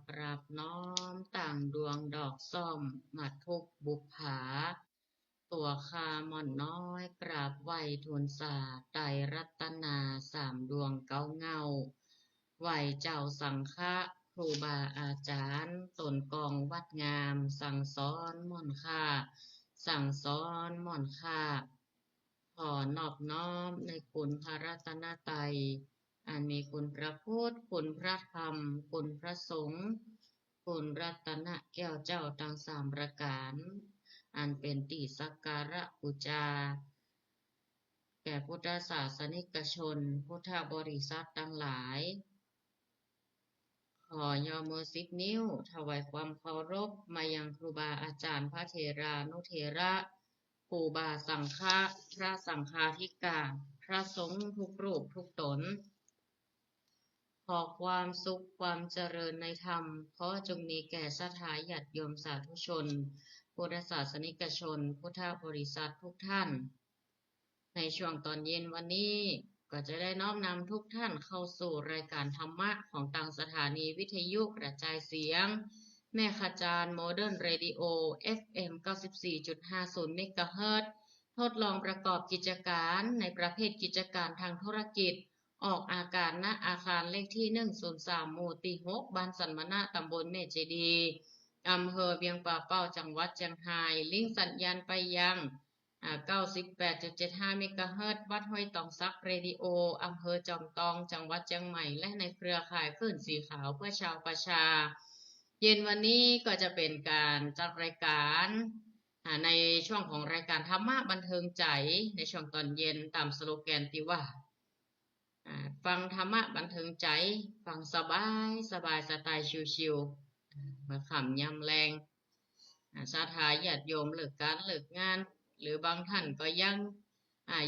กราบน้อมต่างดวงดอกส้มมาทุกบุปผาตัวข้าม่อนน้อยกราบไหวทูลสาไตรรัตนาสามดวงเก้าเงาไหวเจ้าสังฆะครูบาอาจารย์ตนกองวัดงามสั่งสอนม่อนค่าสั่งสอนม่อนค่าขอนอบน้อมในคุณพระรัตนตรัย อันมีคุณพระพุทธคุณพระธรรมคุณพระสงฆ์คุณรัตนะแก้วเจ้าทั้งสามประการ อันเป็นที่สักการะบูชาแก่พุทธศาสนิกชน พุทธบริษัททั้งหลาย ขอย่อมือ10 นิ้วถวายความเคารพมายังครูบาอาจารย์พระเถรานุเถระครูบาสังฆะพระสังฆาธิการพระสงฆ์ทุกรูปทุกตน ขอความสุขความเจริญในธรรมขอจงมีแก่ศรัทธาญาติโยมสาธุชนพุทธศาสนิกชนพุทธบริษัททุกท่าน ในช่วงตอนเย็นวันนี้ก็จะได้น้อมนำทุกท่านเข้าสู่รายการธรรมะของทางสถานีวิทยุกระจายเสียง แม่ขจารย์โมเดิร์นเรดิโอ FM 94.50 เมกะเฮิรตซ์ทดลองประกอบกิจการในประเภทกิจการทางธุรกิจ ออกอากาศณอาคารเลขที่ 103 หมู่ที่ 6 บ้านสันมะนะตำบลแม่เจดีย์อำเภอเวียงป่าเป้าจังหวัดเชียงรายลิงก์สัญญาณไปยัง98.75 เมกะเฮิรตซ์วัดห้วยตองซักเรดิโออำเภอจอมตองจังหวัดเชียงใหม่และในเครือข่ายคลื่นสีขาวเพื่อชาวประชา เย็นวันนี้ก็จะเป็นการจัดรายการในช่วงของรายการธรรมะบันเทิงใจในช่วงตอนเย็นตามสโลแกนที่ว่าฟังธรรมะบันเทิงใจฟังสบายสบายสไตล์ชิวๆมาขำยำแรงศรัทธาญาติโยมเลิกการเลิกงานหรือบางท่านก็ยัง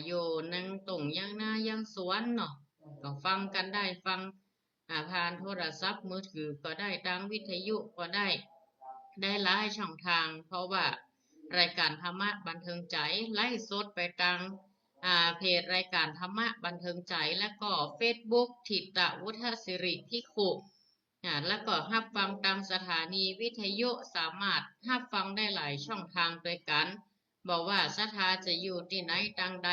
อยู่นั่งตรงยังหน้ายังสวนเนาะก็ฟังกันได้ฟังผ่านโทรศัพท์มือถือก็ได้ทางวิทยุก็ได้หลายช่องทางเพราะว่ารายการธรรมะบันเทิงใจไลฟ์สดไปทางเพจรายการธรรมะบันเทิงใจและก็ Facebook ถิตวุฒศิริภิกขุแล้วก็รับฟังตามสถานีวิทยุสามารถรับฟังได้หลายช่องทางด้วยกันบอกว่าศรัทธาจะอยู่ที่ไหนทางใด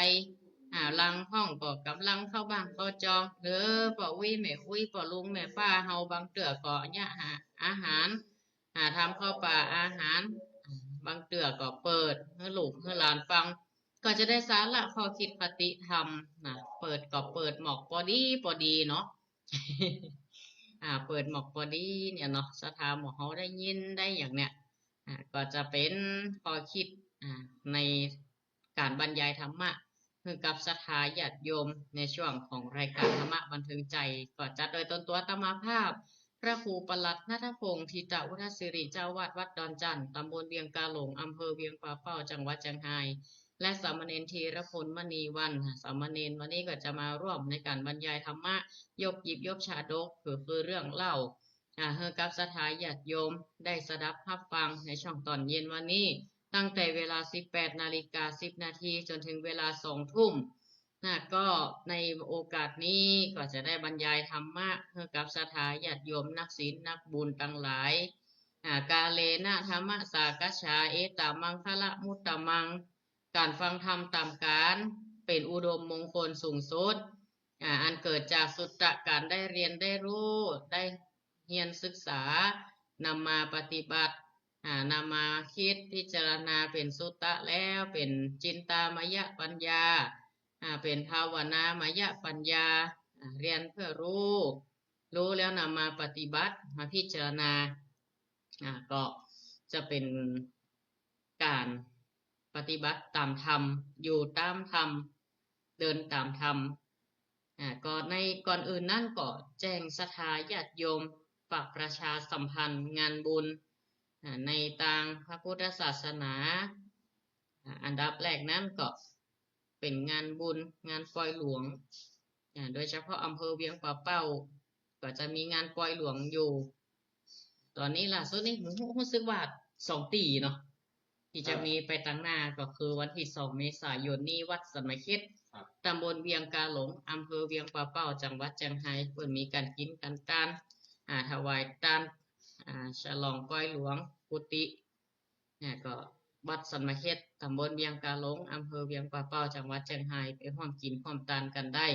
ลังห้องก็กำลังเข้าบ้านเข้าจองหรือป่อวิแม่คุยป่อลุงแม่ป้าเฮาบางเตือก็เนี่ยหาอาหารทำข้าวป่าอาหารบางเตือก็เปิดให้ลูกให้หลานฟังก็จะได้สาระข้อคิดปฏิธรรมเปิดก็เปิดหมอกพอดีเนาะ เปิดหมอกพอดีเนี่ยเนาะสถาหมอเขาได้ยินได้อย่างเนี้ยก็จะเป็นข้อคิดในการบรรยายธรรมะคือกับศรัทธาญาติโยมในช่วงของรายการธรรมะบันเทิงใจก็จัดโดยตนตัวตมาภาพพระครูปลัดณัฐพงศ์ธิตวุฒศิริเจ้าวาดวัดดอนจันทร์ตำบลเวียงกาหลงอำเภอเวียงป่าเป้าจังหวัดเชียงรายและสามเณรธีรพลมณีวันสามเณรวันนี้ก็จะมาร่วมในการบรรยายธรรมะยกหยิบยกชาดกคือเรื่องเล่าให้กับศรัทธาญาติโยมได้สดับรับฟังในช่วงตอนเย็นวันนี้ตั้งแต่เวลา 18:10 นาทีจนถึงเวลา 2 ทุ่มก็ในโอกาสนี้ก็จะได้บรรยายธรรมะให้กับศรัทธาญาติโยมนักศีลนักบุญทั้งหลายกาเลนะธรรมะสากัจฉาเอตมังคะละมุตตมังการฟังธรรมตามการเป็นอุดมมงคลสูงสุดอันเกิดจากสุตตะการได้เรียนได้รู้ได้เรียนศึกษานำมาปฏิบัตินำมาคิดพิจารณาเป็นสุตตะแล้วเป็นจินตามยปัญญาเป็นภาวนามยปัญญาเรียนเพื่อรู้แล้วนำมาปฏิบัติมาพิจารณาก็จะเป็นการปฏิบัติตามธรรมอยู่ตามธรรมเดินตามธรรมก็ในก่อนอื่นนั่นก็แจ้งศรัทธาญาติโยมฝากประชาสัมพันธ์งานบุญในทางพระพุทธศาสนาอันดับแรกนั้นก็เป็นงานบุญงานปล่อยหลวงโดยเฉพาะอำเภอเวียงป่าเป้าก็จะมีงานปล่อยหลวงอยู่ตอนนี้ล่ะสุดนี้ผมรู้สึกว่า2 ตีเนาะที่จะมีไปตั้งหน้าก็คือวันที่2 เมษายนนี้วัดสมัยเข็ดตำบลเวียงกาหลงอำเภอเวียงป่าเป้าจังหวัดเชียงรายเปิดมีการกินกันถวายทาน ฉลองก้อยหลวงกุฏิก็วัดสันมะเข็ดตำบลเวียงกาหลงอำเภอเวียงป่าเป้าจังหวัดเชียงรายไปร่วมกินร่วมทานกันได้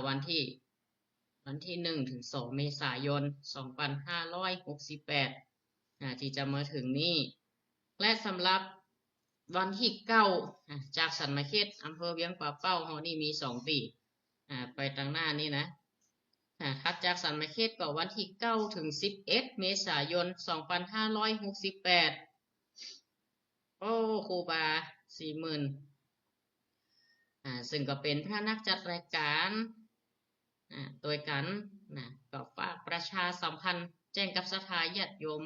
วันที่1 ถึง 2เมษายน2568ที่จะมาถึงนี้และสำหรับวันที่9จากสันมะเข็ดอำเภอเวียงป่าเป้าเฮานี่มี2ปีไปทางหน้านี่นะถัดจากสันมะเข็ดก็วันที่9 ถึง 11เมษายน2568โอ้ครูบา40,000ซึ่งก็เป็นพระนักจัดรายการโดยกันก็ฝากประชาสัมพันธ์แจ้งกับศรัทธาญาติโยม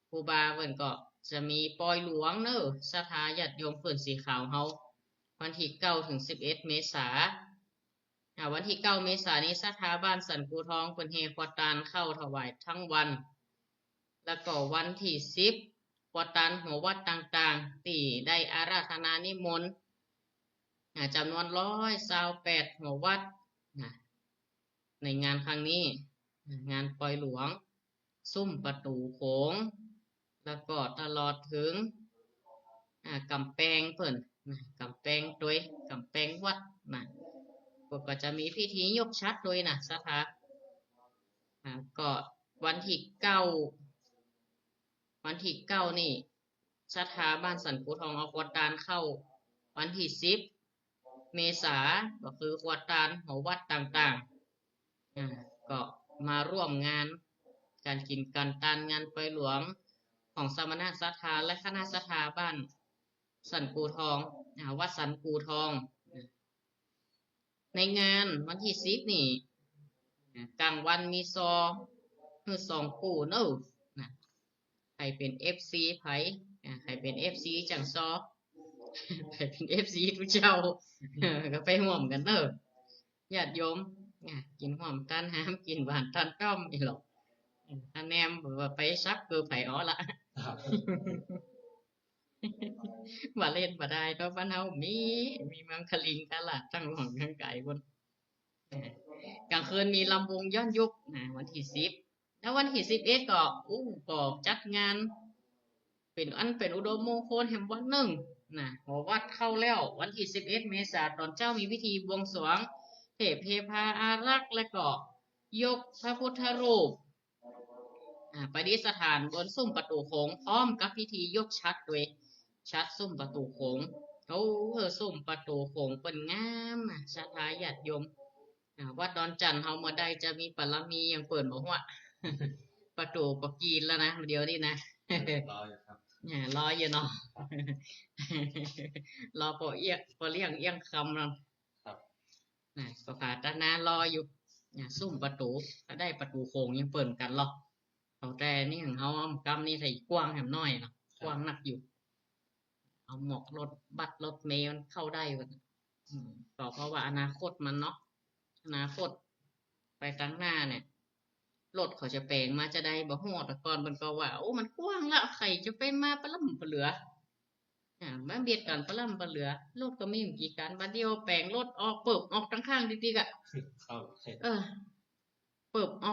ครูบาเพิ่นก็จะมีปอยหลวงเน้อศรัทธาญาติโยมเพิ่นสีขาวเฮาวันที่9 ถึง 11เมษาวันที่9เมษายนนี้ศรัทธาบ้านสันกูทองเพิ่นเฮควตานเข้าถวายทั้งวันแล้วก็วันที่10ควตานหัววัดต่างๆที่ได้อาราธนานิมนต์จำนวน128หัววัดในงานครั้งนี้งานปอยหลวงซุ้มประตูโขงแล้วก็ตลอดถึงกำแพงเพิ่นกำแพงโดยกำแพงวัดก็จะมีพิธียกชัดโดยศรัทธาก็วันที่9นี่ศรัทธาบ้านสันกูทองเอาขวดตาลเข้าวันที่10เมษาก็คือขวดตาลหัววัดต่างๆก็มาร่วมงานการกินกันตานงานปอยหลวงของสมณะศรัทธาและคณะศรัทธาบ้านสันกูทองวัดสันกูทองในงานวันที่10นี่กลางวันมีคือ2คู่เน้อใครเป็น FC ไผใครเป็น FC จังซอใครเป็น FC ทุกเจ้าก็ไปร่วมกันเด้อญาติโยมกินหอมตันหามกินหวานตันต้อมอีหรอกถ้าแนมว่าไปซักคือไผอ๋อละว่าเล่นบ่ได้เนาะบ้านเฮามีเมืองคลิงกะลาดทั้งหลองทั้งไก่บนกลางคืนมีลำวงย้อนยุควันที่10แล้ววันที่11ก็ก็จัดงานเป็นอุดมมงคลแห่งวันหนึ่งหัววัดเข้าแล้ววันที่11เมษายนตอนเจ้ามีพิธีบวงสรวงเทพเทพาอารักษ์และก็ยกพระพุทธรูปประดิษฐานบนซุ้มประตูโขงพร้อมกับพิธียกชัดโดยชัดซุ้มประตูโขงซุ้มประตูโขงเป็นงามศรัทธาญาติโยมวัดดอนจันทร์เฮาเมื่อใดจะมีปรมีอย่างเปิดบ่ฮู้ประตูก็กีนแล้วนะเดี๋ยวนี้นะรออยู่ครับรออยู่เนาะรอพอเลี้ยงเอียงคำนั่นครับก็ขาดนารออยู่ซุ่มประตูก็ได้ประตูโค้งยังเปิดกันหรอกแต่นี่ของเขากำนี่ใส่กว้างแหมน้อยนะกว้างหนักอยู่เอาหมอกรถบัสรถเมล์มันเข้าได้กันก็เพราะว่าอนาคตมันเนาะอนาคตไปตั้งหน้าเนี่ยรถเขาจะแปลงมาจะได้บ่ฮอดแต่ก่อนมันก็ว่ามันกว้างแล้วใครจะไปมาปะล่ำปะเหลือมาเบียดกันปะล่ำปะเหลือรถก็มีกี่การบัดเดียวแปลงรถออกเปิบออกทั้งข้างติ๊กๆอ่ะเปิบออ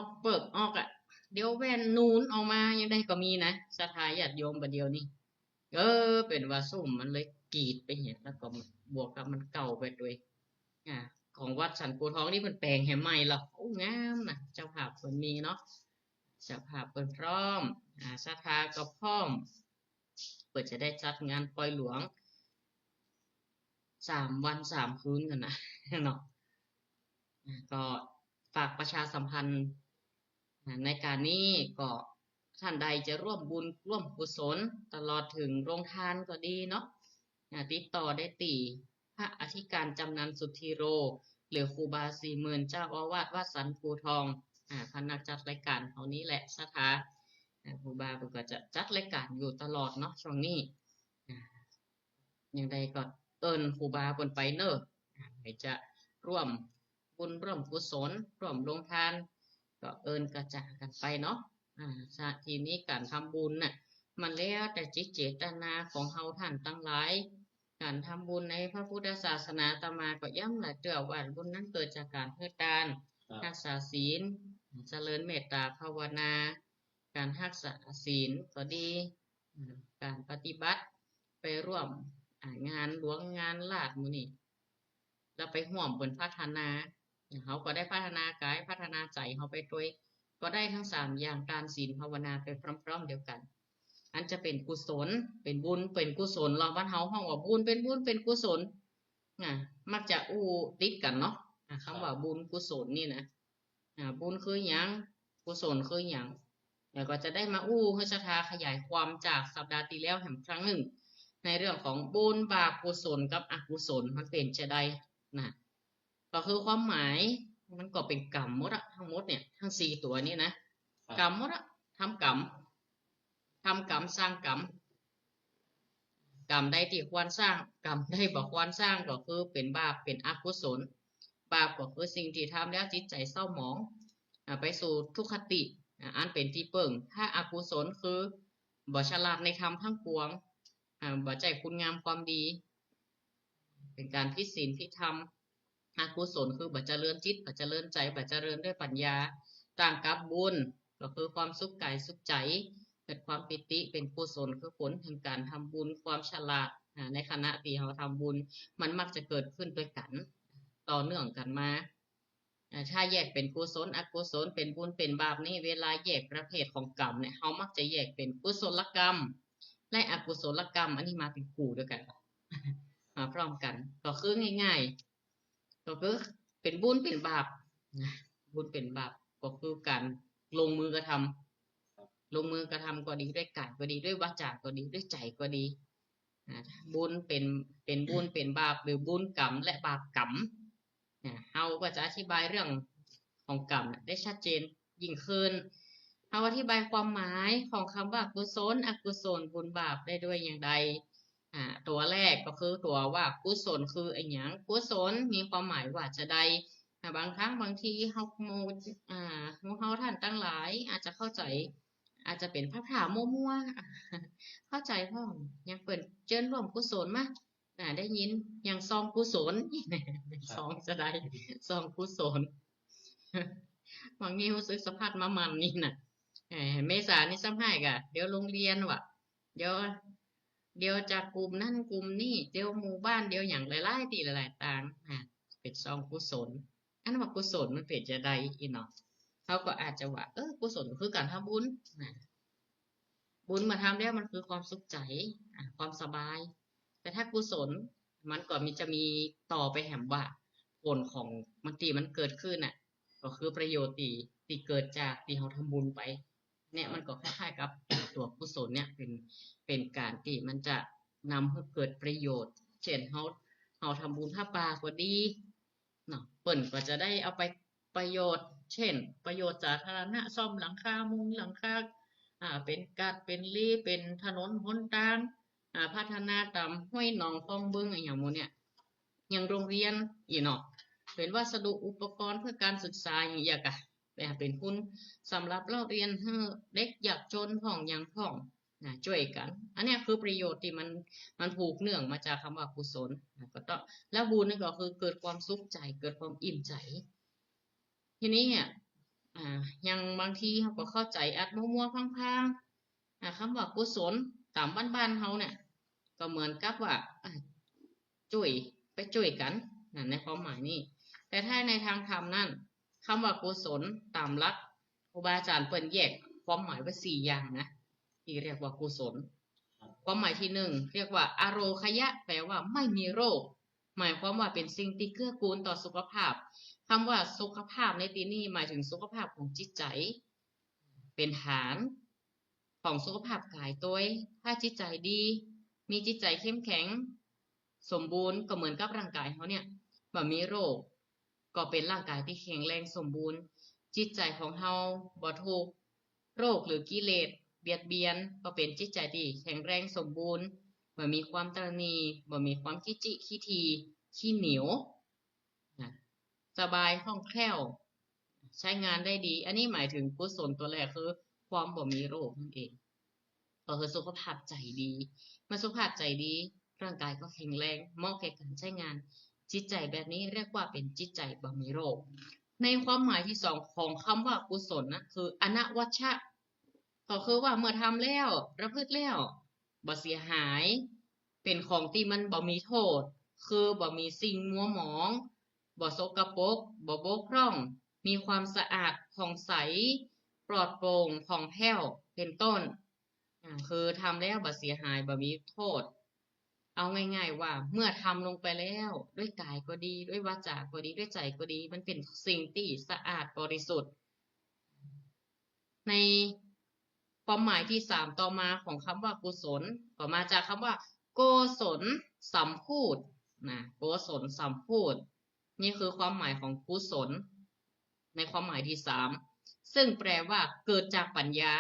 กอ่ะเดี๋ยวแว่นนูนออกมายังได้ก็มีนะศรัทธาญาติโยมบัดเดียวนี่เป็นว่าซุ่มมันเลยกีดไปเห็นแล้วก็บวกกับมันเก่าไปด้วยของวัดสันกูทองนี่มันแปลงแห่ใหม่หรองามนะเจ้าภาพคนมีเนาะเจ้าภาพคนพร้อมศรัทธาก็พร้อมเปิดจะได้จัดงานปอยหลวง3 วัน 3 คืนกันนะเนาะก็ฝากประชาสัมพันธ์ในการนี้ก็ท่านใดจะร่วมบุญร่วมกุศลตลอดถึงโรงทานก็ดีเนาะติดต่อได้ตีพระอธิการจำนันสุทธิโรหรือครูบา40,000เจ้าอาวาสวัดสันกูทองพนักจัดรายการเขานี้แหละศรัทธาครูบาก็จะจัดรายการอยู่ตลอดเนาะช่วงนี้อย่างใดก็ครูบาบนไปเนอะให้จะร่วมบุญร่วมกุศลร่วมลงทานก็กระจายกันไปเนาะทีนี้การทำบุญน่ะมันแล้วแต่จิตเจตนาของเฮาท่านทั้งหลายการทำบุญในพระพุทธศาสนาตมาก็ย้ำหลายเตือว่าบุญนั้นเกิดจากการให้ทานรักษาศีลเจริญเมตตาภาวนา การรักษาศีลก็ดีการปฏิบัติไปร่วมงานหลวงงานลาดมื้อนี้แล้วไปร่วมเพิ่นพัฒนาเขาก็ได้พัฒนากายพัฒนาใจเขาไปด้วยก็ได้ทั้ง3อย่างการศีลภาวนาไปพร้อมๆเดียวกันอันจะเป็นกุศลเป็นบุญเป็นกุศลเราบ้านเฮาฮ้องว่าบุญเป็นกุศลมักจะติดกันเนาะคำว่าบุญกุศลนี่นะบุญคือหยังกุศลคือหยังแล้วก็จะได้มาให้ศรัทธาขยายความจากสัปดาห์ที่แล้วแห่งครั้งหนึ่งในเรื่องของบุญบาปกุศลกับอกุศลมันเป็นจะได้นะก็คือความหมายมันก็เป็นกรรมหมดอะทั้งหมดเนี่ยทั้ง4ตัวนี้นะกรรมหมดอะทำกรรมสร้างกรรมกรรมใดที่ควรสร้างกรรมใดบ่ควรสร้างก็คือเป็นบาปเป็นอกุศลบาปก็คือสิ่งที่ทำแล้วจิตใจเศร้าหมองไปสู่ทุกขติอันเป็นที่เบิ่งถ้าอกุศลคือบ่ฉลาดในธรรมทั้งปวงบ่ใจคุณงามความดีเป็นการผิดศีลผิดธรรมอกุศลคือบ่เจริญจิตบ่เจริญใจบ่เจริญด้วยปัญญาต่างกับบุญก็คือความสุขกายสุขใจเกิดความปิติเป็นกุศลคือผลแห่งการทำบุญความฉลาดในขณะที่เราทำบุญมันมักจะเกิดขึ้นด้วยกันต่อเนื่องกันมาถ้าแยกเป็นกุศลอกุศลเป็นบุญเป็นบาปนี่เวลาแยกประเภทของกรรมเนี่ยเขามักจะแยกเป็นกุศลกรรมและอกุศลกรรมอันนี้มาเป็นคู่ด้วยกันมาพร้อมกันก็คือง่ายๆก็คือเป็นบุญเป็นบาปบุญเป็นบาปก็คือการลงมือกระทำก็ดีด้วยกายก็ดีด้วยวาจาก็ดีด้วยใจก็ดีบุญเป็นบุญเป็นบาปหรือบุญกรรมและบาปกรรมเราก็จะอธิบายเรื่องของกรรมได้ชัดเจนยิ่งขึ้นเราอธิบายความหมายของคำว่ากุศลอกุศลบุญบาปได้ด้วยอย่างไรตัวแรกก็คือตัวว่ากุศลคือไอ้หยังกุศลมีความหมายว่าจะได้บางครั้งบางทีเฮาท่านตั้งหลายอาจจะเข้าใจอาจจะเป็นพระถามั่วเข้าใจพ่อยังเปิดเจิ้นร่วมกุศลมาได้ยินอย่างซองกุศลซองจะได้ซองกุศลบางนี้รู้สึกสภาพมันนี่น่ะเมษานี่ซ้ำให้กะเดี๋ยวโรงเรียนว่ะเดี๋ยวจากกลุ่มนั่นกลุ่มนี่เดี๋ยวหมู่บ้านเดี๋ยวอย่างหลายๆที่หลายๆต่างเป็นซองกุศลอันนั้นว่ากุศลมันเป็นจะได้อีเนาะเขาก็อาจจะว่ากุศลคือการทำบุญบุญมาทำแล้วมันคือความสุขใจความสบายแต่ถ้ากุศลมันก็จะมีต่อไปแหมว่าผลของบางทีมันเกิดขึ้นก็คือประโยชน์ที่เกิดจากที่เราทำบุญไปเนี่ยมันก็คล้ายๆกับตัวกุศลเนี่ยเป็นการที่มันจะนำให้เกิดประโยชน์เช่นเราทำบุญผ้าป่าก็ดีเนาะเปิ่นก็จะได้เอาไปประโยชน์เช่นประโยชน์สาธารณะซ่อมหลังคามุงหลังคาเป็นการเป็นรีเป็นถนนหนทางพัฒนาตามห้วยหนองคลองบึงอย่างโมเนี่ยอย่างโรงเรียนอีเนาะเป็นวัสดุอุปกรณ์เพื่อการศึกษาอย่างเงี้ยกะเป็นทุนสำหรับเราเรียนให้เด็กยากจนของอย่างของช่วยกันอันนี้คือประโยชน์ที่มันผูกเนื่องมาจากคำว่ากุศลก็ต้องแล้วบุญนี่ก็คือเกิดความสุขใจเกิดความอิ่มใจทีนี้เนี่ยยังบางทีเขาก็เข้าใจอัดมั่วๆพังๆคำว่ากุศลตามบ้านๆเขาเนี่ยก็เหมือนกับว่าช่วยกันในความหมายนี้แต่ถ้าในทางธรรมนั่นคำว่ากุศลตามหลักครูบาอาจารย์เปิ่นแยกความหมายไว้4อย่างนะที่เรียกว่ากุศลความหมายที่1เรียกว่าอโรคยะแปลว่าไม่มีโรคหมายความว่าเป็นสิ่งที่เกื้อกูลต่อสุขภาพคำว่าสุขภาพในที่นี้หมายถึงสุขภาพของจิตใจเป็นฐานของสุขภาพกายตัวถ้าจิตใจดีมีจิตใจเข้มแข็งสมบูรณ์ก็เหมือนกับร่างกายเขาเนี่ยบ่มีโรคก็เป็นร่างกายที่แข็งแรงสมบูรณ์จิตใจของเราบ่ถูกโรคหรือกิเลสเบียดเบียนก็เป็นจิตใจที่แข็งแรงสมบูรณ์บ่มีความตระหนี่บ่มีความขี้จิขี้ทีขี้เหนียวสบายคล่องแคล่วใช้งานได้ดีอันนี้หมายถึงกุศลตัวแรกคือความบ่มีโรคนั่นเองก็คือสุขภาพใจดีเมื่อสุขภาพใจดีร่างกายก็แข็งแรงเหมาะแก่การใช้งานจิตใจแบบนี้เรียกว่าเป็นจิตใจบ่มีโรคในความหมายที่2ของคำว่ากุศลนะคืออนวัชชะ ก็คือว่าเมื่อทำแล้วประพฤติแล้วบ่เสียหายเป็นของที่มันบ่มีโทษคือบ่มีสิ่งมัวหมองบ่สกปรกบ่บกพร่องมีความสะอาดผ่องใสปลอดโปร่งผ่องแผ้วเป็นต้นคือทำแล้วบ่เสียหายบ่มีโทษเอาง่ายๆว่าเมื่อทำลงไปแล้วด้วยกายก็ดีด้วยวาจาก็ดีด้วยใจก็ดีมันเป็นสิ่งที่สะอาดบริสุทธิ์ ในความหมายที่สามต่อมาของคำว่ากุศลก็มาจากคำว่าโกศลสัมพูดนะโกศลสัมพูดนี่คือความหมายของกุศลในความหมายที่สามซึ่งแปลว่าเกิดจากปัญญา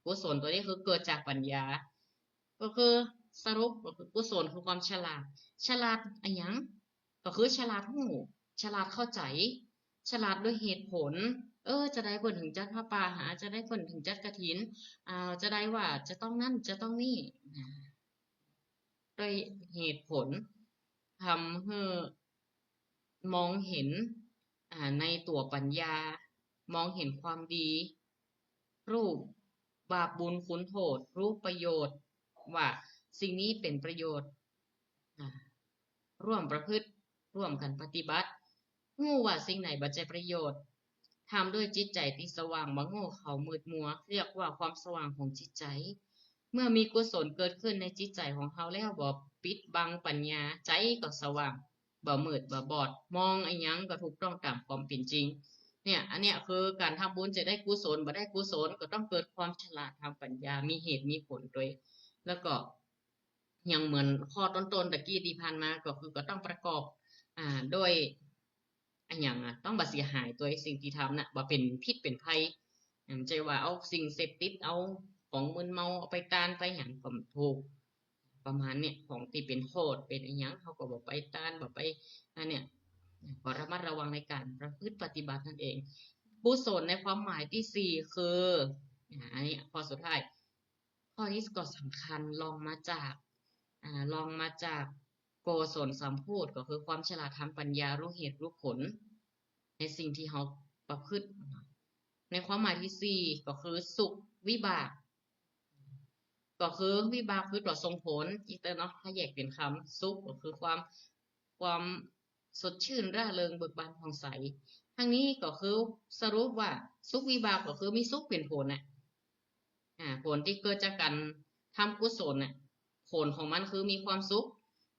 กุศลตัวนี้คือเกิดจากปัญญาก็คือสรุปก็คือกุศลคือความฉลาดฉลาดอะไรยังก็คือฉลาดหูฉลาดเข้าใจฉลาดด้วยเหตุผล จะได้ผลถึงจัดพระป่าหาจะได้ผลถึงจัดกฐินจะได้ว่าจะต้องนั่นจะต้องนี่ด้วยเหตุผลทำให้มองเห็นในตัวปัญญามองเห็นความดี รูปบาปบุญคุณโทษรูปประโยชน์ว่าสิ่งนี้เป็นประโยชน์ร่วมประพฤติร่วมกันปฏิบัติงูว่าสิ่งไหนบัจจัยประโยชน์ทำด้วยจิตใจที่สว่างบ่โง่เขามืดมัวเรียกว่าความสว่างของจิตใจเมื่อมีกุศลเกิดขึ้นในจิตใจของเขาแล้วบ่ปิดบังปัญญาใจก็สว่างบ่มืดบ่บอดมองไอ้ยังก็ถูกต้องตามความเป็นจริงเนี่ยอันเนี้ยคือการทำบุญจะได้กุศลบ่ได้กุศลก็ต้องเกิดความฉลาดทางปัญญามีเหตุมีผลด้วยแล้วก็ยังเหมือนข้อต้นๆตะกี้ที่ผ่านมาก็คือก็ต้องประกอบด้วยอันอย่างต้องบ่เสียหายตัวสิ่งที่ทำน่ะบ่เป็นพิษเป็นภัยใจว่าเอาสิ่งเสพติดเอาของมึนเมาเอาไปตานไปหยังก็ถูกประมาณเนี่ยของที่เป็นโทษเป็นอันยังเขาก็บ่ไปตานบ่ไปอันเนี่ยก็ระมัดระวังในการประพฤติปฏิบัตินั่นเองกุศลในความหมายที่สี่คืออันนี้ข้อสุดท้ายข้อนี้ก็สำคัญลองมาจากโกศลสัมพูดก็คือความฉลาดทางปัญญารู้เหตุรู้ผลในสิ่งที่เขาประพฤติในความหมายที่สี่ก็คือสุขวิบากก็คือวิบากคือตัวทรงผลอีกแต่เนาะถ้าแยกเป็นคำสุขก็คือความสดชื่นร่าเริงเบิกบานผ่องใสทั้งนี้ก็คือสรุปว่าสุขวิบากก็คือมีสุขเป็นผลน่ะผลที่เกิดจากการทำกุศลน่ะผลของมันคือมีความสุข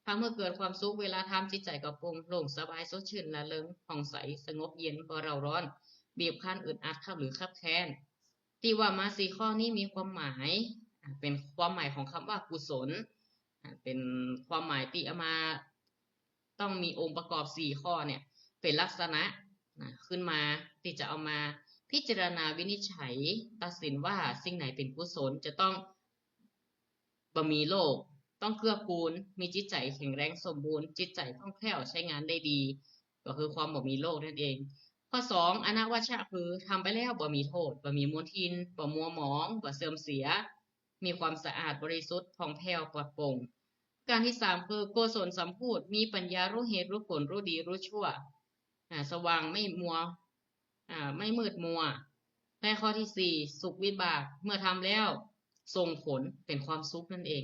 ถ้าเมื่อเกิดความสุขเวลาทำจิตใจก็โปร่งโล่งสบายสดชื่นละเริงผ่องใสสงบเย็นบ่เร่าร้อนบีบคั้นอึดอัดขับหรือคับแค้นที่ว่ามาสี่ข้อนี้มีความหมายเป็นความหมายของคำว่ากุศลเป็นความหมายที่เอามาต้องมีองค์ประกอบสี่ข้อเนี่ยเป็นลักษณะขึ้นมาที่จะเอามาพิจารณาวินิจฉัยตัดสินว่าสิ่งไหนเป็นกุศลจะต้องบ่มีโรคต้องเกื้อกูลมีจิตใจแข็งแรงสมบูรณ์จิตใจคล่องแคล่วใช้งานได้ดีก็คือความบ่มีโรคนั่นเองข้อสองอนัวัชชะคือทำไปแล้วบ่มีโทษบ่มีมลทินบ่มัวหมองบ่เสื่อมเสียมีความสะอาดบริสุทธิ์ผ่องแผ้วปลอดโปร่งการที่สามคือโกศลสัมพูดมีปัญญารู้เหตุรู้ผลรู้ดีรู้ชั่วสว่างไม่มัวไม่มืดมัวและข้อที่สี่สุขวิบากเมื่อทำแล้วส่งผลเป็นความสุขนั่นเอง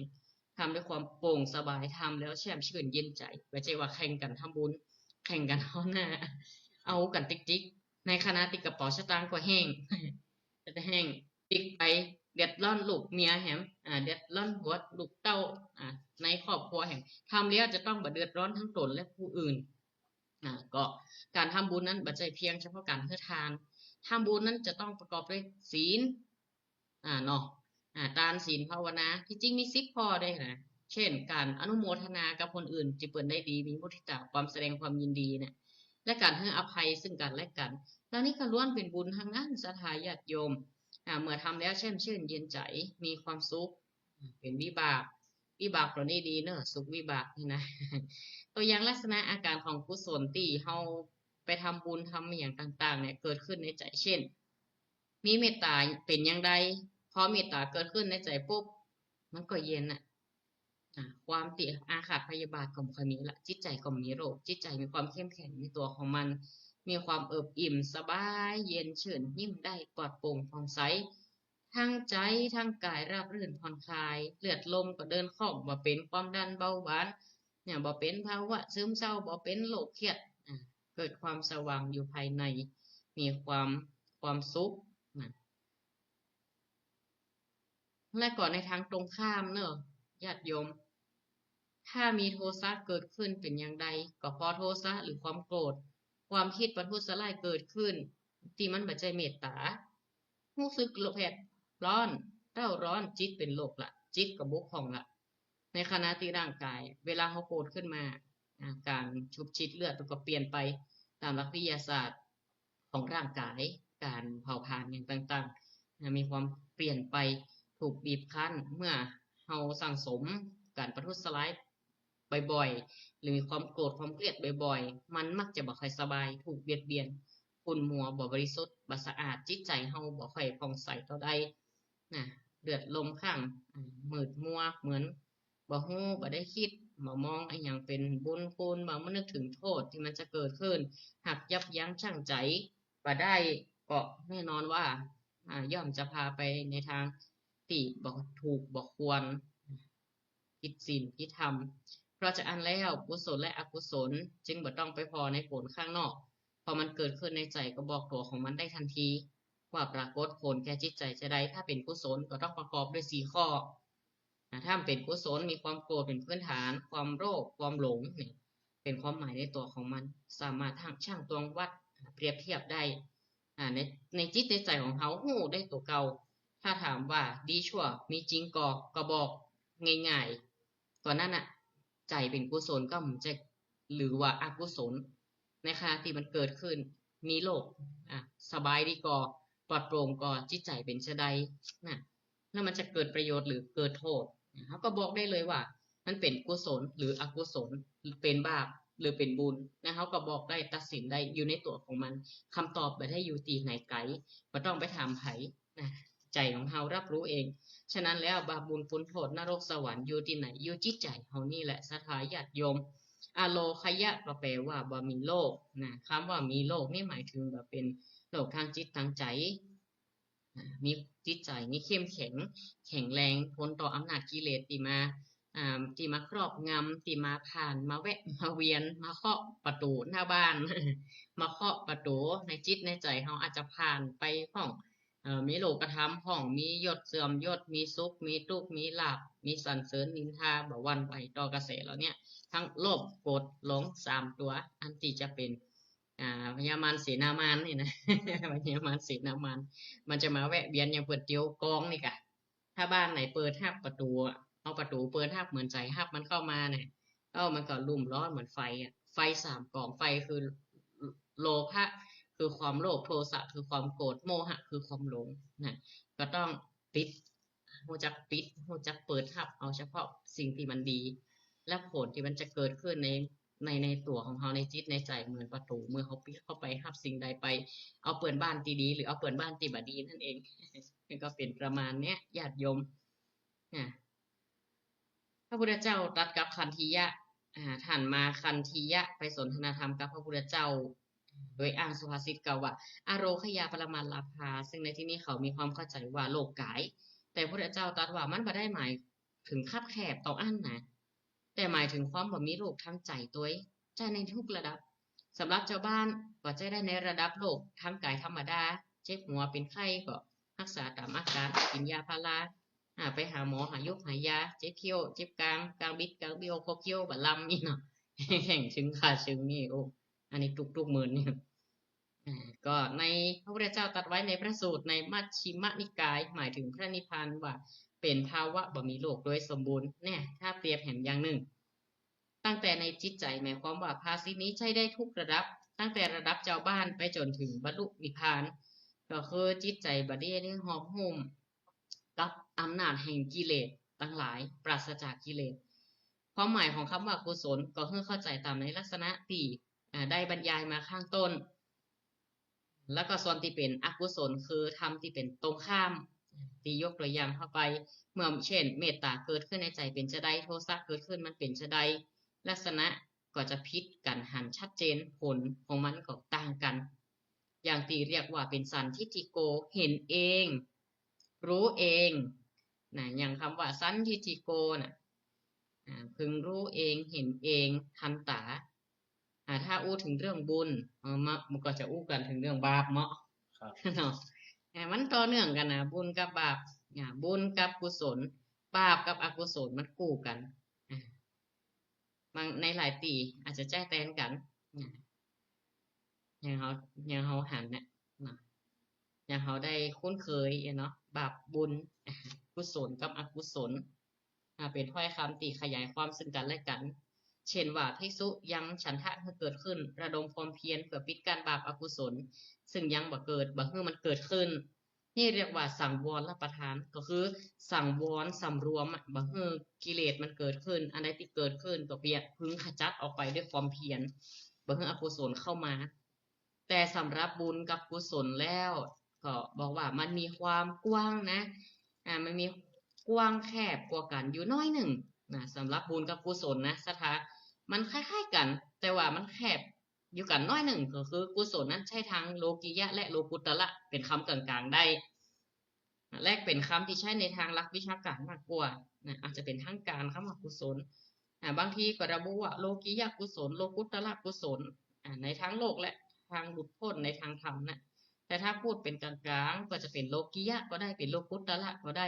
ทำด้วยความโปร่งสบายทำแล้วแช่มชื่นเย็นใจไม่ใช่ว่าแข่งกันทำบุญแข่งกันเอาหน้าเอากันติ๊กในคณะติกกระเป๋าสตางค์ก็แห้งจะแห้งติ๊กไปเดือดร้อนลูกเมียแหมเดือดร้อนหัวลูกเต้าในครอบครัวแห่งทำแล้วจะต้องบ่เดือดร้อนทั้งตนและผู้อื่นก็การทำบุญนั้นไม่ใช่เพียงเฉพาะการให้ทานทำบุญนั้นจะต้องประกอบด้วยศีลเนาะทานศีลภาวนาที่จริงมี10ข้อได้นะเช่นการอนุโมทนากับคนอื่นที่เปิดได้ดีมีมุทิตาความแสดงความยินดีเนี่ยและการให้อภัยซึ่งกันและกันแล้วนี่ก็ล้วนเป็นบุญทางนั้นศรัทธาญาติโยมเมื่อทำแล้วแช่มชื่นเย็นใจมีความสุขเป็นวิบากตัวนี้ดีเนอะสุขวิบากนี่นะตัวอย่างลักษณะอาการของกุศลที่เฮาไปทำบุญทำอย่างต่างๆเนี่ยเกิดขึ้นในใจเช่นมีเมตตาเป็นอย่างใดพอเมตตาเกิดขึ้นในใจปุ๊บมันก็เย็นน่ะความติอาฆาตพยาบาทก็บ่ค่อยมีละจิตใจก็มีโรคจิตใจมีความเข้มแข็งในตัวของมันมีความเอิบอิ่มสบายเย็นชื่นยิ้มได้ปลอดโปร่งผ่องใส ทั้งใจทั้งกายราบรื่นผ่อนคลายเลือดลมก็เดินคล่องบ่เป็นความดันเบาหวานเนี่ยบ่เป็นภาวะซึมเศร้าบ่เป็นโรคเครียดเกิดความสว่างอยู่ภายในมีความสุขนะและก่อนในทางตรงข้ามเนอะญาติโยมถ้ามีโทสะเกิดขึ้นเป็นอย่างใดก็เพราะโทสะหรือความโกรธความคิดประทุษร้ายเกิดขึ้นที่มันบ่ใจเมตตารู้สึกโลภร้อนเร่าร้อนจิตเป็นโรคละจิตก็บกพร่องละในขณะที่ร่างกายเวลาเขาโกรธขึ้นมาการชุบชีดเลือดก็เปลี่ยนไปตามหลักวิทยาศาสตร์ของร่างกายการเผาผลาญอย่างต่างๆมีความเปลี่ยนไปถูกบีบคั้นเมื่อเราสั่งสมการประทุษร้ายบ่อยๆหรือมีความโกรธความเครียดบ่อยๆมันมักจะบ่ค่อยสบายถูกเบียดเบียนขุ่นมัวบ่บริสุทธิ์บ่สะอาดจิตใจเฮาบ่ค่อยผ่องใสเท่าใดนะเลือดลมข้างมืดมัวเหมือนบ่ฮู้บ่ได้คิดบ่มองไอ้หยังเป็นบุญคุณบ่มานึกถึงโทษที่มันจะเกิดขึ้นหากยับยั้งชั่งใจบ่ได้ก็แน่นอนว่าย่อมจะพาไปในทางที่บ่ถูกบ่ควรผิดศีลผิดธรรมเพราะฉะนั้นแล้วกุศลและอกุศลจึงบ่ต้องไปพอในผลข้างนอกพอมันเกิดขึ้นในใจก็บอกตัวของมันได้ทันทีว่าปรากฏผลแก่จิตใจจะได้ถ้าเป็นกุศลก็ต้องประกอบด้วย4ข้อถ้าเป็นกุศลมีความโกรธเป็นพื้นฐานความโลภความหลงนี่เป็นความหมายในตัวของมันสามารถชั่งตวงวัดเปรียบเทียบได้ในจิตในใจของเขาหู้ได้ตัวเก่าถ้าถามว่าดีชั่วมีจริงก็บอกง่ายๆก่อนนั้นน่ะใจเป็นกุศลก็มันจะหรือว่าอกุศลในขณะที่มันเกิดขึ้นมีโลกสบายดีก่อปลอดโปร่งก่อจิตใจเป็นเช่นใดนะแล้วมันจะเกิดประโยชน์หรือเกิดโทษเขาก็บอกได้เลยว่ามันเป็นกุศลหรืออกุศลหรือเป็นบาปหรือเป็นบุญนะเขาก็บอกได้ตัดสินได้อยู่ในตัวของมันคำตอบไม่ได้อยู่ตีไหนไกลไม่ต้องไปถามไผนะใจของเรารับรู้เองฉะนั้นแล้วบาปบุญคุณโทษนรกสวรรค์อยู่ที่ไหนอยู่จิตใจเฮานี่แหละศรัทธาญาติโยมอโลคยะก็แปลว่าบ่มีโลกนะคำว่ามีโลกนี่หมายถึงว่าเป็นโลกทางจิตทางใจมีจิตใจนี่เข้มแข็งแข็งแรงทนต่ออำนาจกิเลสที่มาครอบงำที่มาผ่านมาแวะมาเวียนมาเคาะประตูหน้าบ้าน มาเคาะประตูในจิตในใจเขาอาจจะผ่านไปห้องมีโลกธรรมห้องมียศเสื่อมยศมีสุขมีทุกข์มีลาภมีสรรเสริญนินทาบ่หวั่นไหวต่อกระแสแล้วเนี่ยทั้งโลภโกรธหลง3ตัวอันที่จะเป็นพญามารเสนามารนี่นะ พญามารเสนามารมันจะมาแวะเวียนอย่างเปิดเตียวกองนี่กะถ้าบ้านไหนเปิดหับประตูเอาประตูเปิดหับเหมือนใจหับมันเข้ามาเนี่ยมันก็ลุ่มร้อนเหมือนไฟไฟ3กองไฟคือโลภะคือความโลภโทสะคือความโกรธโมหะคือความหลงนะก็ต้องปิดรู้จักปิดรู้จักเปิดหับเอาเฉพาะสิ่งที่มันดีและผลที่มันจะเกิดขึ้นในตัวของเขาในจิตในใจเหมือนประตูเมื่อเขาปิดเข้าไปหับสิ่งใดไปเอาเปิดบ้านที่ดีหรือเอาเปิดบ้านที่บดีนั่นเองก็เป็นประมาณเนี้ยญาติโยมพระพุทธเจ้าตรัสกับคันธียะท่านมาคันธียะไปสนทนาธรรมกับพระพุทธเจ้าโดยอ้างสุภาษิตกล่าวว่าอโรคยาปรมาลาภาซึ่งในที่นี้เขามีความเข้าใจว่าโลกกายแต่พระพุทธเจ้าตรัสว่ามันไม่ได้หมายถึงคับแคบต่ออันนะแต่หมายถึงความบ่มีโลกทั้งใจตัวใจในทุกระดับสำหรับเจ้าบ้านก็จะได้ในระดับโลกทั้งกายธรรมดาเจ็บหัวเป็นไข้ก็รักษาตามอาการกินยาพาราไปหาหมอหายกหายาเจ็บเขี้ยวเจ็บกลางบิดกลางบิโอโคเขี้ยวบัดลำนี่เนาะแข่งชึงขาชึงนี่โอ้อันนี้ทุกหมื่นนี่ก็ในพระพุทธเจ้าตรัสไว้ในพระสูตรในมัชฌิมนิกายหมายถึงพระนิพพานว่าเป็นภาวะบ่มีโลกโดยสมบูรณ์เนี่ยถ้าเปรียบแห่งอย่างหนึ่งตั้งแต่ในจิตใจหมายความว่าภาษีนี้ใช้ได้ทุกระดับตั้งแต่ระดับเจ้าบ้านไปจนถึงบรรลุนิพพานก็คือจิตใจบัดนี้นี่หอมหุ้มกับอำนาจแห่งกิเลสทั้งหลายปราศจากกิเลสความหมายของคำว่ากุศลก็คือเข้าใจตามในลักษณะที่ได้บรรยายมาข้างต้นแล้วก็ส่วนที่เป็นอกุศลคือธรรมที่เป็นตรงข้ามที่ยกตัวอย่างเข้าไปเมื่อเช่นเมตตาเกิดขึ้นในใจเป็นจะได้โทสะเกิดขึ้นมันเป็นจะได้ลักษณะก็จะพิษกันหันชัดเจนผลของมันก็ต่างกันอย่างที่เรียกว่าเป็นสันทิฏฐิโกเห็นเอง รู้เองนะอย่างคำว่าสันทิฏฐิโกนะพึงรู้เองเห็นเองทันตาถ้าอู้ถึงเรื่องบุญมันก็จะอู้กันถึงเรื่องบาปเนาะ ครับ เนาะมันต่อเนื่องกันนะบุญกับบาปบุญกับกุศลบาปกับอกุศลมันคู่กันอ่าบางในหลายตีอาจจะแจ้งแทนกันอย่างเขาอย่างเขาหันเนี่ยเนาะอย่างเขาได้คุ้นเคยเนาะบาปบุญกุศลกับอกุศลเป็นถ้อยคำตีขยายความซึ่งกันและกัน เช่นว่าภิกษุยังฉันทะให้เกิดขึ้นระดมความเพียรเพื่อปิดการบาปอกุศลซึ่งยังบ่เกิดบ่ให้มันเกิดขึ้นนี่เรียกว่าสังวรละประทานก็คือสังวรสำรวมบ่ให้กิเลสมันเกิดขึ้นอันใดที่เกิดขึ้นก็เปียพึงขจัดออกไปด้วยความเพียรบ่ให้อกุศลเข้ามาแต่สำหรับบุญกับกุศลแล้วก็บอกว่ามันมีความกว้างนะมันมีกว้างแคบกว่ากันอยู่น้อยหนึ่งนะสำหรับบุญกับกุศลนะสถามันคล้ายๆกันแต่ว่ามันแคบอยู่กันน้อยหนึ่งก็คือกุศลนั้นใช้ทางโลกิยะและโลกุตระเป็นคำกลางๆได้แรกเป็นคำที่ใช้ในทางหลักวิชาการมากกว่านะอาจจะเป็นทางการคำว่ากุศลบางทีก็ระบุว่าโลกิยะกุศลโลกุตระกุศลในทางโลกและทางหลุดพ้นในทางธรรมนะแต่ถ้าพูดเป็นกลางๆก็จะเป็นโลกิยะก็ได้เป็นโลกุตระก็ได้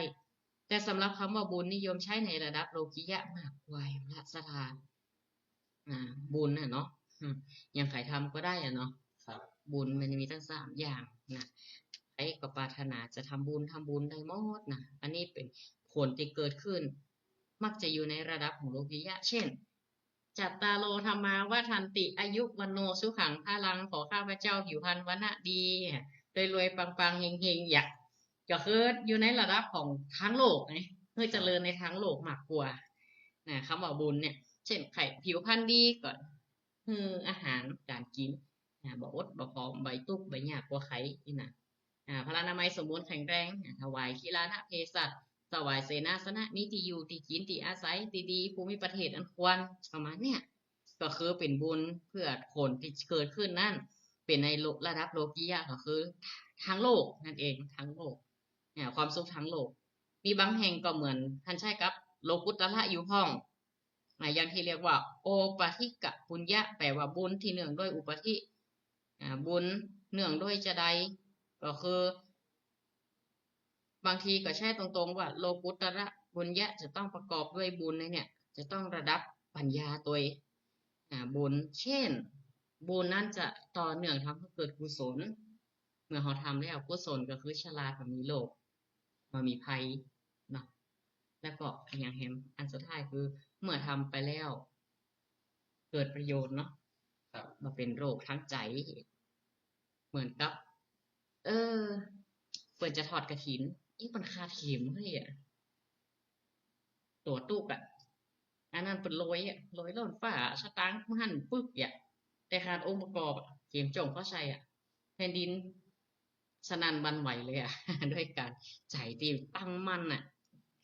แต่สำหรับคำว่าบุญนิยมใช้ในระดับโลกิยะมากกว่าละสถานบุญน่ะเนาะอย่างใครทำก็ได้อะเนาะบุญมันมีตั้ง3อย่างนะใครก็ปรารถนาจะทำบุญได้หมดนะอันนี้เป็นผลที่เกิดขึ้นมักจะอยู่ในระดับของโลกิยะเช่นจัตตาโลธรรมาว่าทันติอายุวันโนสุขังพลังขอข้าพเจ้าผิวพรรณวรรณะดีรวยๆปังๆเฮงๆอยากก็คืออยู่ในระดับของทั้งโลกไงเพื่อเจริญในทั้งโลกมากกว่าคำว่าบุญเนี่ยเช่นไข่ผิวพรรณดีก็อาหารการกินบ่อดบ่พอใบตุกใบหยาบกว่าไข่นี่นะพลานามัยสมบูรณ์แข็งแรงถวายกีฬานะเภสัชถวายเสนาสนะนิติอยู่ติกินติอาศัยติดีภูมิประเทศอันควรประมาณเนี่ยก็คือเป็นบุญเพื่อผลที่เกิดขึ้นนั่นเป็นในระดับโลกียะก็คือทั้งโลกนั่นเองทั้งโลกความสุขทั้งโลกมีบางแห่งก็เหมือนท่านใช้กับโลกุตระอยู่ห้องอย่างที่เรียกว่าโอปะทิกะปุญญะแปลว่าบุญที่เนื่องด้วยอุปธิบุญเนื่องด้วยจะใดก็คือบางทีก็ใช่ตรงๆว่าโลกุตระบุญญะจะต้องประกอบด้วยบุญเนี่ยจะต้องระดับปัญญาตัวบุญเช่นบุญนั้นจะต่อเนื่องทำให้เกิดกุศลเมื่อเขาทำแล้วกุศลก็คือฉลาดมันมีโลกมันมีภัยเนาะแล้วก็อย่างแฮมอันสุดท้ายคือเมื่อทำไปแล้วเกิดประโยชน์เนาะมาเป็นโรคทั้งใจเหมือนกับเปิดจะถอดกระถินมันขาดเข็มเฮ้ยตัวตุกอันนั้นเป็นโรยล้นฝ้าสตางค์มันปึ๊กแต่ขาดองค์ประกอบเข็มจงเข้าใช่แผ่นดินสนั่นหวั่นไหวเลยด้วยการใจที่ตั้งมั่น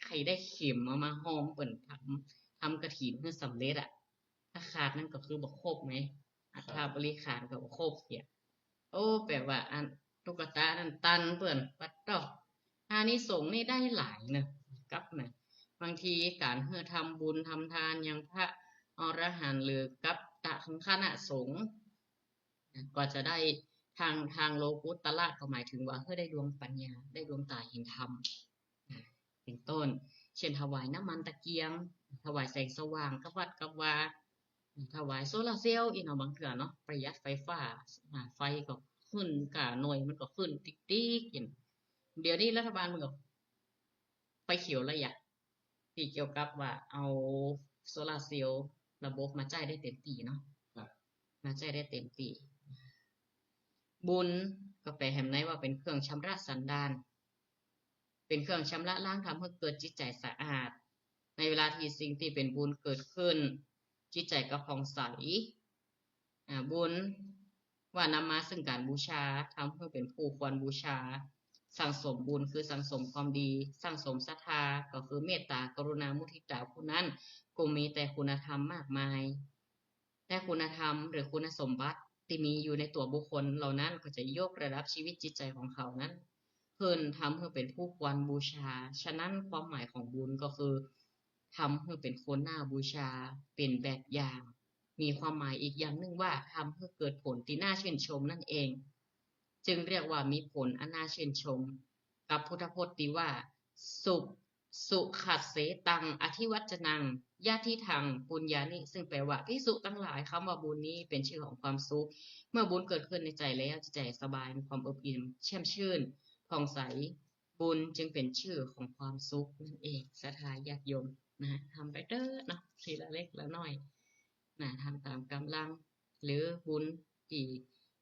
ใครได้เข็มมาหอมเปิ่นทำกระถินเพื่อสำเร็จถ้าขาดนั่นก็คือบอกครบไหมถ้าบริขารก็บอกครบโอ้แปลว่าอันตุ๊กตาอันตันเปิ่นปัดดอกอานิสงส์นี่ได้หลายเนอะกับนะบางทีการทำบุญทำทานอย่างพระอรหันต์หรือกับตะคณะสงฆ์ก็จะได้ทางโลกุตระก็หมายถึงว่าได้ดวงปัญญาได้ดวงตาเห็นธรรมเป็นต้นเช่นถวายน้ำมันตะเกียงถวายแสงสว่างกับวัดกับวาถวายโซลาร์เซลล์อีกบางเถื่อเนาะประหยัดไฟฟ้าไฟก็ขึ้นกะหน่วยมันก็ขึ้นติ๊กๆอย่างเดี๋ยวนี้รัฐบาลมันก็ไฟเขียวระยะที่เกี่ยวกับว่าเอาโซลาร์เซลล์ระบบมาจ่ายได้เต็มที่เนาะมาจ่ายได้เต็มที่บุญก็แปลแห่งไหนว่าเป็นเครื่องชำระสันดานเป็นเครื่องชำระล้างทำให้เกิดจิตใจสะอาดในเวลาที่สิ่งที่เป็นบุญเกิดขึ้นจิตใจก็ผ่องใสบุญว่านำมาซึ่งการบูชาทำให้เป็นผู้ควรบูชาสั่งสมบุญคือสั่งสมความดีสั่งสมศรัทธาก็คือเมตตากรุณามุทิตาผู้นั้นก็มีแต่คุณธรรมมากมายแต่คุณธรรมหรือคุณสมบัติที่มีอยู่ในตัวบุคคลเหล่านั้นก็จะยกระดับชีวิตจิตใจของเขานั้น พิ่นทำให้เป็นผู้ควรบูชา ฉะนั้นความหมายของบุญก็คือทำให้เป็นคนน่าบูชา เป็นแบบอย่าง มีความหมายอีกอย่างหนึ่งว่าทำให้เกิดผลที่น่าชื่นชมนั่นเอง จึงเรียกว่ามีผลอันน่าชื่นชม กับพุทธพจน์ที่ว่าสุสุขัสเสตังอธิวัจนังญาติทังปุญญานิซึ่งแปลว่าภิกษุทั้งหลายคำว่าบุญนี้เป็นชื่อของความสุข เมื่อบุญเกิดขึ้นในใจแล้วจะใจสบายมีความอบอิ่มแช่มชื่นผ่องใสบุญจึงเป็นชื่อของความสุขนั่นเองศรัทธาญาติโยมนะทำไปเด้อเนาะทีละเล็กละน้อยนะทำตามกำลัง หรือบุญที่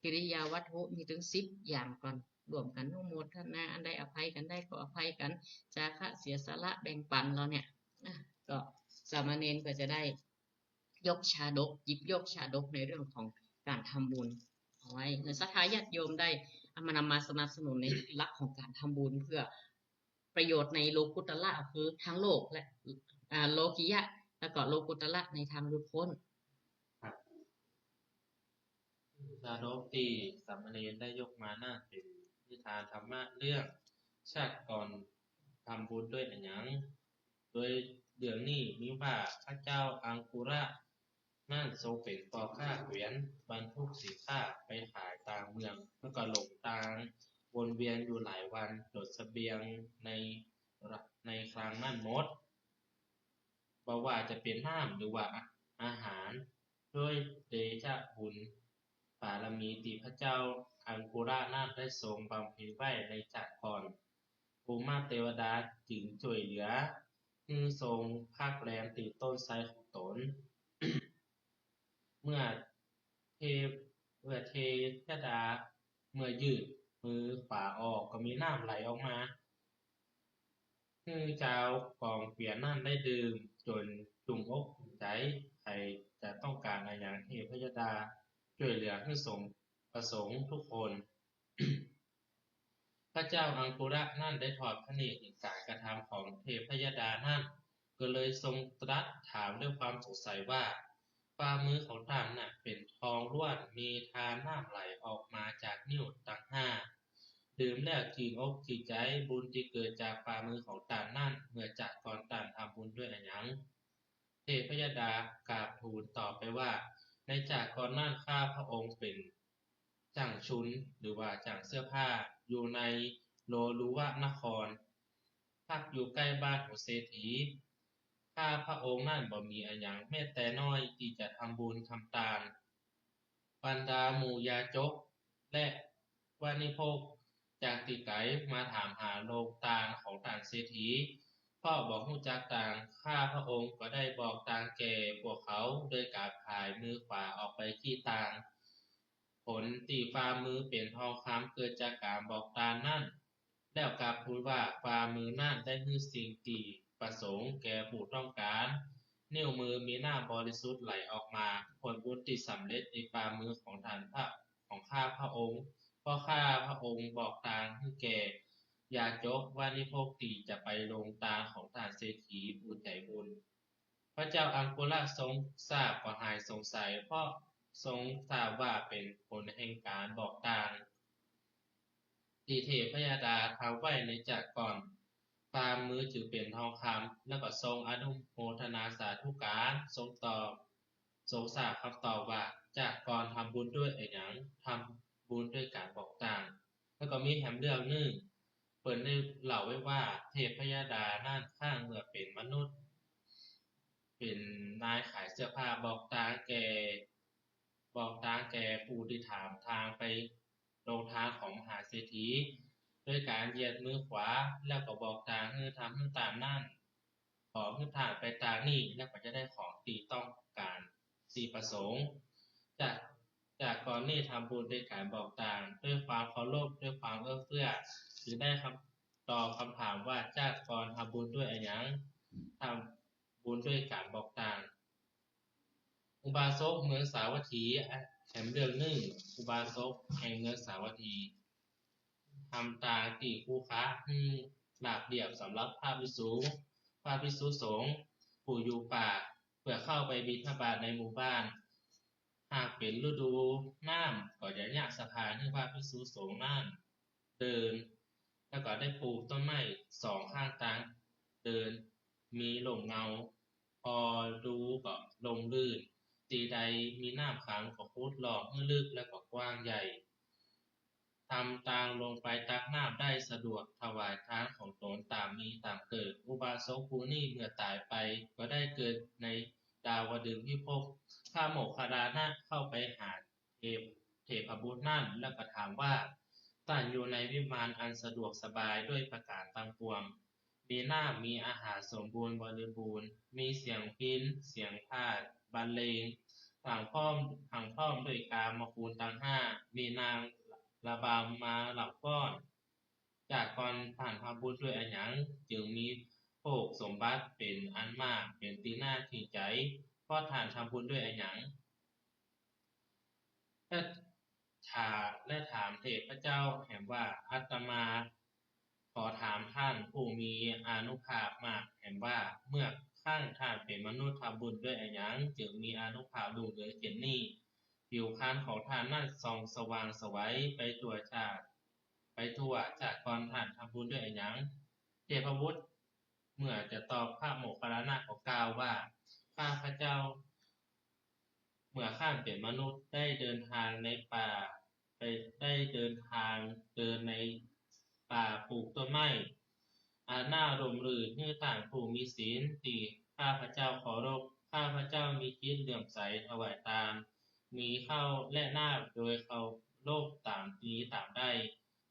กิริยาวัตถุมีถึง10อย่างก่อนรวมกันทั้งหมดท่านนะอันใดอภัยกันได้ก็อภัยกันจาคะเสียสละแบ่งปันเราเนี่ยก็สามเณรก็จะได้ยกชาดกหยิบยกชาดกในเรื่องของการทำบุญเอาไว้ในศรัทธาญาติโยมได้เอามานำมาสนับสนุนในหลักของการทำบุญเพื่อประโยชน์ในโลกุตละคือทั้งโลกและโลกิยะแล้วก็โลกุตละในทางหลุดพ้นชาดกที่สามเณรได้ยกมาน่าเป็นนิทานธรรมะเรื่องชาติก่อนทำบุญด้วยอันหยังโดยเรื่องนี้มีว่าพระเจ้าอังคุระนั่นทรงเป็นปอข้าเขวียนบรรทุกสินค้าไปขายต่างเมืองแล้วก็หลงทางวนเวียนอยู่หลายวันโดดเสบียงในครั้งนั้นหมดบ่ว่าจะเป็นน้ำหรือว่าอาหารด้วยเดชะบุญบารมีที่พระเจ้าอังคุระนาถได้ทรงบำเพ็ญไว้ในชาติก่อนภูมิเทวดาจึงช่วยเหลือให้ทรงภาคแรมติดต้นไทรของตน เมื่อเทเทวดาเมื่อยืดมือขวาออกก็มีน้ำไหลออกมาคือเจ้ากองเปลี่ยนนั่นได้ดื่มจนจุงอกจุงใจใครจะต้องการอะไรอย่างเทพยดาช่วยเหลือให้สมประสงค์ทุกคน พระเจ้าอังคุระนั่นได้ทอดพระเนตรเห็นการกระทำของเทพยดานั่นก็เลยทรงตรัสถามด้วยความสงสัยว่าฝ่ามือของท่านน่ะเป็นทองร่วนมีทานน้ำไหลออกมาจากนิ้วตั้งห้าดื่มแล้วจีอกจีใจบุญที่เกิดจากฝ่ามือของท่านนั่นเมื่อจากก่อนท่านทำบุญด้วยอันหยังเทพยดากราบทูลตอบไปว่าในจากก่อนนั่นข้าพระองค์เป็นจ่างชุนหรือว่าจ่างเสื้อผ้าอยู่ในโลลุวะนครพักอยู่ใกล้บ้านของเศรษฐีข้าพระองค์นั่นบ่มีอันหยังแม้แต่น้อยที่จะทำบุญทำทานบรรดาหมู่ยาจกและวานิพกจากที่ไกลมาถามหาโลงตาลของต่างเศรษฐีพ่อบอกฮู้จักต่างข้าพระองค์ก็ได้บอกต่างแก่พวกเขาโดยการพายมือขวาออกไปที่ต่างผลที่ฝ่ามือเป็นทองคำเกิดจากการบอกตาลนั่นแล้วกลับพูดว่าฝ่ามือนั่นได้ฮื้อสิ่งที่ประสงค์แก่ผู้ต้องการนิ้วมือมีน้ำบริสุทธิ์ไหลออกมาผลบุญที่สำเร็จในฝ่ามือของท่านพระของข้าพระองค์เพราะข้าพระองค์บอกทางให้แก่ยาจกว่านิพกติจะไปลงตาของท่านเศรษฐีผู้ใจบุญพระเจ้าอังคุระทรงทราบก็หายสงสัยเพราะทรงทราบว่าเป็นผลแห่งการบอกทางที่เทพยดาทำไว้ในจากก่อนฝ่ามือถือเป็นทองคำแล้วก็ทรงอนุโมทนาสาธุการทรงตอบทรงทราบคำตอบว่าจากก่อนทำบุญด้วยไอ้หยังทำบุญด้วยการบอกต่างแล้วก็มีแถมเรื่องนึงเปิดได้เล่าไว้ว่าเทพยดานั่นข้างเมื่อเป็นมนุษย์เป็นนายขายเสื้อผ้าบอกทางแก่ผู้ที่ถามทางไปโรงทานของมหาเศรษฐีด้วยการเหยียดมือขวาแล้วก็บอกทางให้ทำให้ตามนั่นขอให้ทานไปตามนี่แล้วก็จะได้ของที่ต้องการสี่ประสงค์จากจากก่อนนี่ทำบุญด้วยการบอกทางด้วยความเคารพด้วยความเอื้อเฟื้อจึงได้ตอบคำถามว่าจากก่อนทำบุญด้วยอะไรอย่างทำบุญด้วยการบอกทางอุบาสกเมืองสาวัตถีแถมเรื่องหนึ่งอุบาสกแห่งเมืองสาวัตถีทำตาตีคู่ค้าลาบเรียบสำหรับพระภิกษุสงฆ์ผู้อยู่ป่าเพื่อเข้าไปบิณฑบาตในหมู่บ้านหากเป็นฤดูน้ำก็จะยากสะพานให้พระภิกษุสงฆ์นั่นเดิน แล้วก็ได้ปลูกต้นไม้สองข้างทางเดินมีร่มเงา พอดูก็ลมลื่นตีใดมีน้ำขังก็ขุดลอกให้ลึกแล้วก็กว้างใหญ่ทำตางลงไปตักน้ำได้สะดวกถวายทานของตนตามมีตามเกิด อุบาสกผู้นี้เมื่อตายไปก็ได้เกิดในดาวดึงส์พิภพข้าโมคคัลลานะเข้าไปหาเทพเทพบุตรนั่นแล้วก็ถามว่าท่านอยู่ในวิมานอันสะดวกสบายด้วยประการต่างปวง มีน้ำมีอาหารสมบูรณ์บริบูรณ์ มีเสียงพิณเสียงพาดบรรเลงต่างพร้อมด้วยกามคูลทั้งห้า มีนางระบำมาหลับก้อน จากก่อนผ่านพระบุตรด้วยอันหยังจึงมีโภคสมบัติเป็นอันมากเป็นที่น่าที่ใจเพราะทานทำบุญด้วยอันหยัง และถามเทพเจ้าแห่งว่าอาตมาขอถามท่านผู้มีอานุภาพมากแห่งว่าเมื่อข้างท่านเป็นมนุษย์ทำบุญด้วยอันหยังจึงมีอานุภาพรุ่งเรืองเช่นนี้ผิวพรรณของท่านนั้นส่องสว่างไสวไปทั่วจากก่อนท่านทำบุญด้วยอันหยังเทพบุตรเมื่อจะตอบพระโมคคัลลานะก็กล่าวว่าข้าพเจ้า เมื่อข้าเป็นมนุษย์ได้เดินทางในป่าได้เดินทางเดินในป่าปลูกต้นไม้อาน่าร่มรื่นเพื่อต่างผู้มีศีลตีข้าพเจ้าเคารพข้าพเจ้ามีจิตเลื่อมใสถวายตามมีเข้าและหน้าโดยเขาโลกตามนี้ตามได้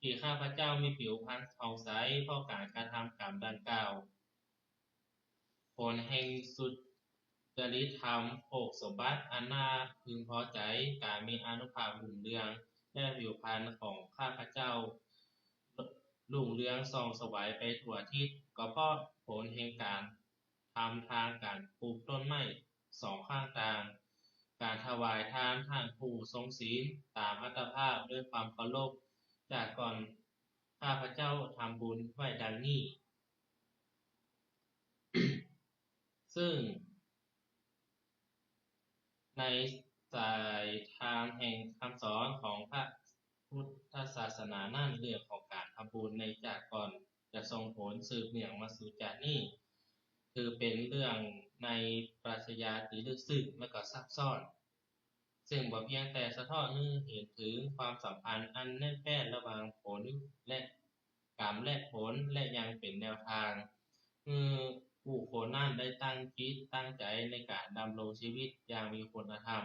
ที่ข้าพเจ้ามีผิวพรรณผ่องใสเพราะการกระทำกรรมดังกล่าวผลแห่งสุด จริยธรรมโภคสมบัติอันน่าพึงพอใจการมีอานุภาพรุ่งเรืองและผิวพรรณของข้าพเจ้ารุ่งเรืองส่องไสวไปทั่วทิศก็เพราะผลแห่งการทำทางการปลูกต้นไม้สองข้างทางการถวายทานท่านผู้ทรงศีลตามอัตภาพด้วยความเคารพจากก่อนข้าพเจ้าทำบุญไว้ดังนี้ ซึ่ง ในสายทางแห่งคำสอนของพระพุทธศาสนานั้นเรื่องของการทำบุญในจากก่อนจะส่งผลสืบเนื่องมาสู่จากนี้คือเป็นเรื่องในปรัชญาที่ลึกซึ้งและก็ซับซ้อนซึ่งบ่เพียงแต่สะท้อนให้เห็นถึงความสัมพันธ์อันแน่นแฟ้นระหว่างผลและกรรมและผลและยังเป็นแนวทางผู้คนนั้นได้ตั้งจิตตั้งใจในการดำรงชีวิตอย่างมีคุณธรรม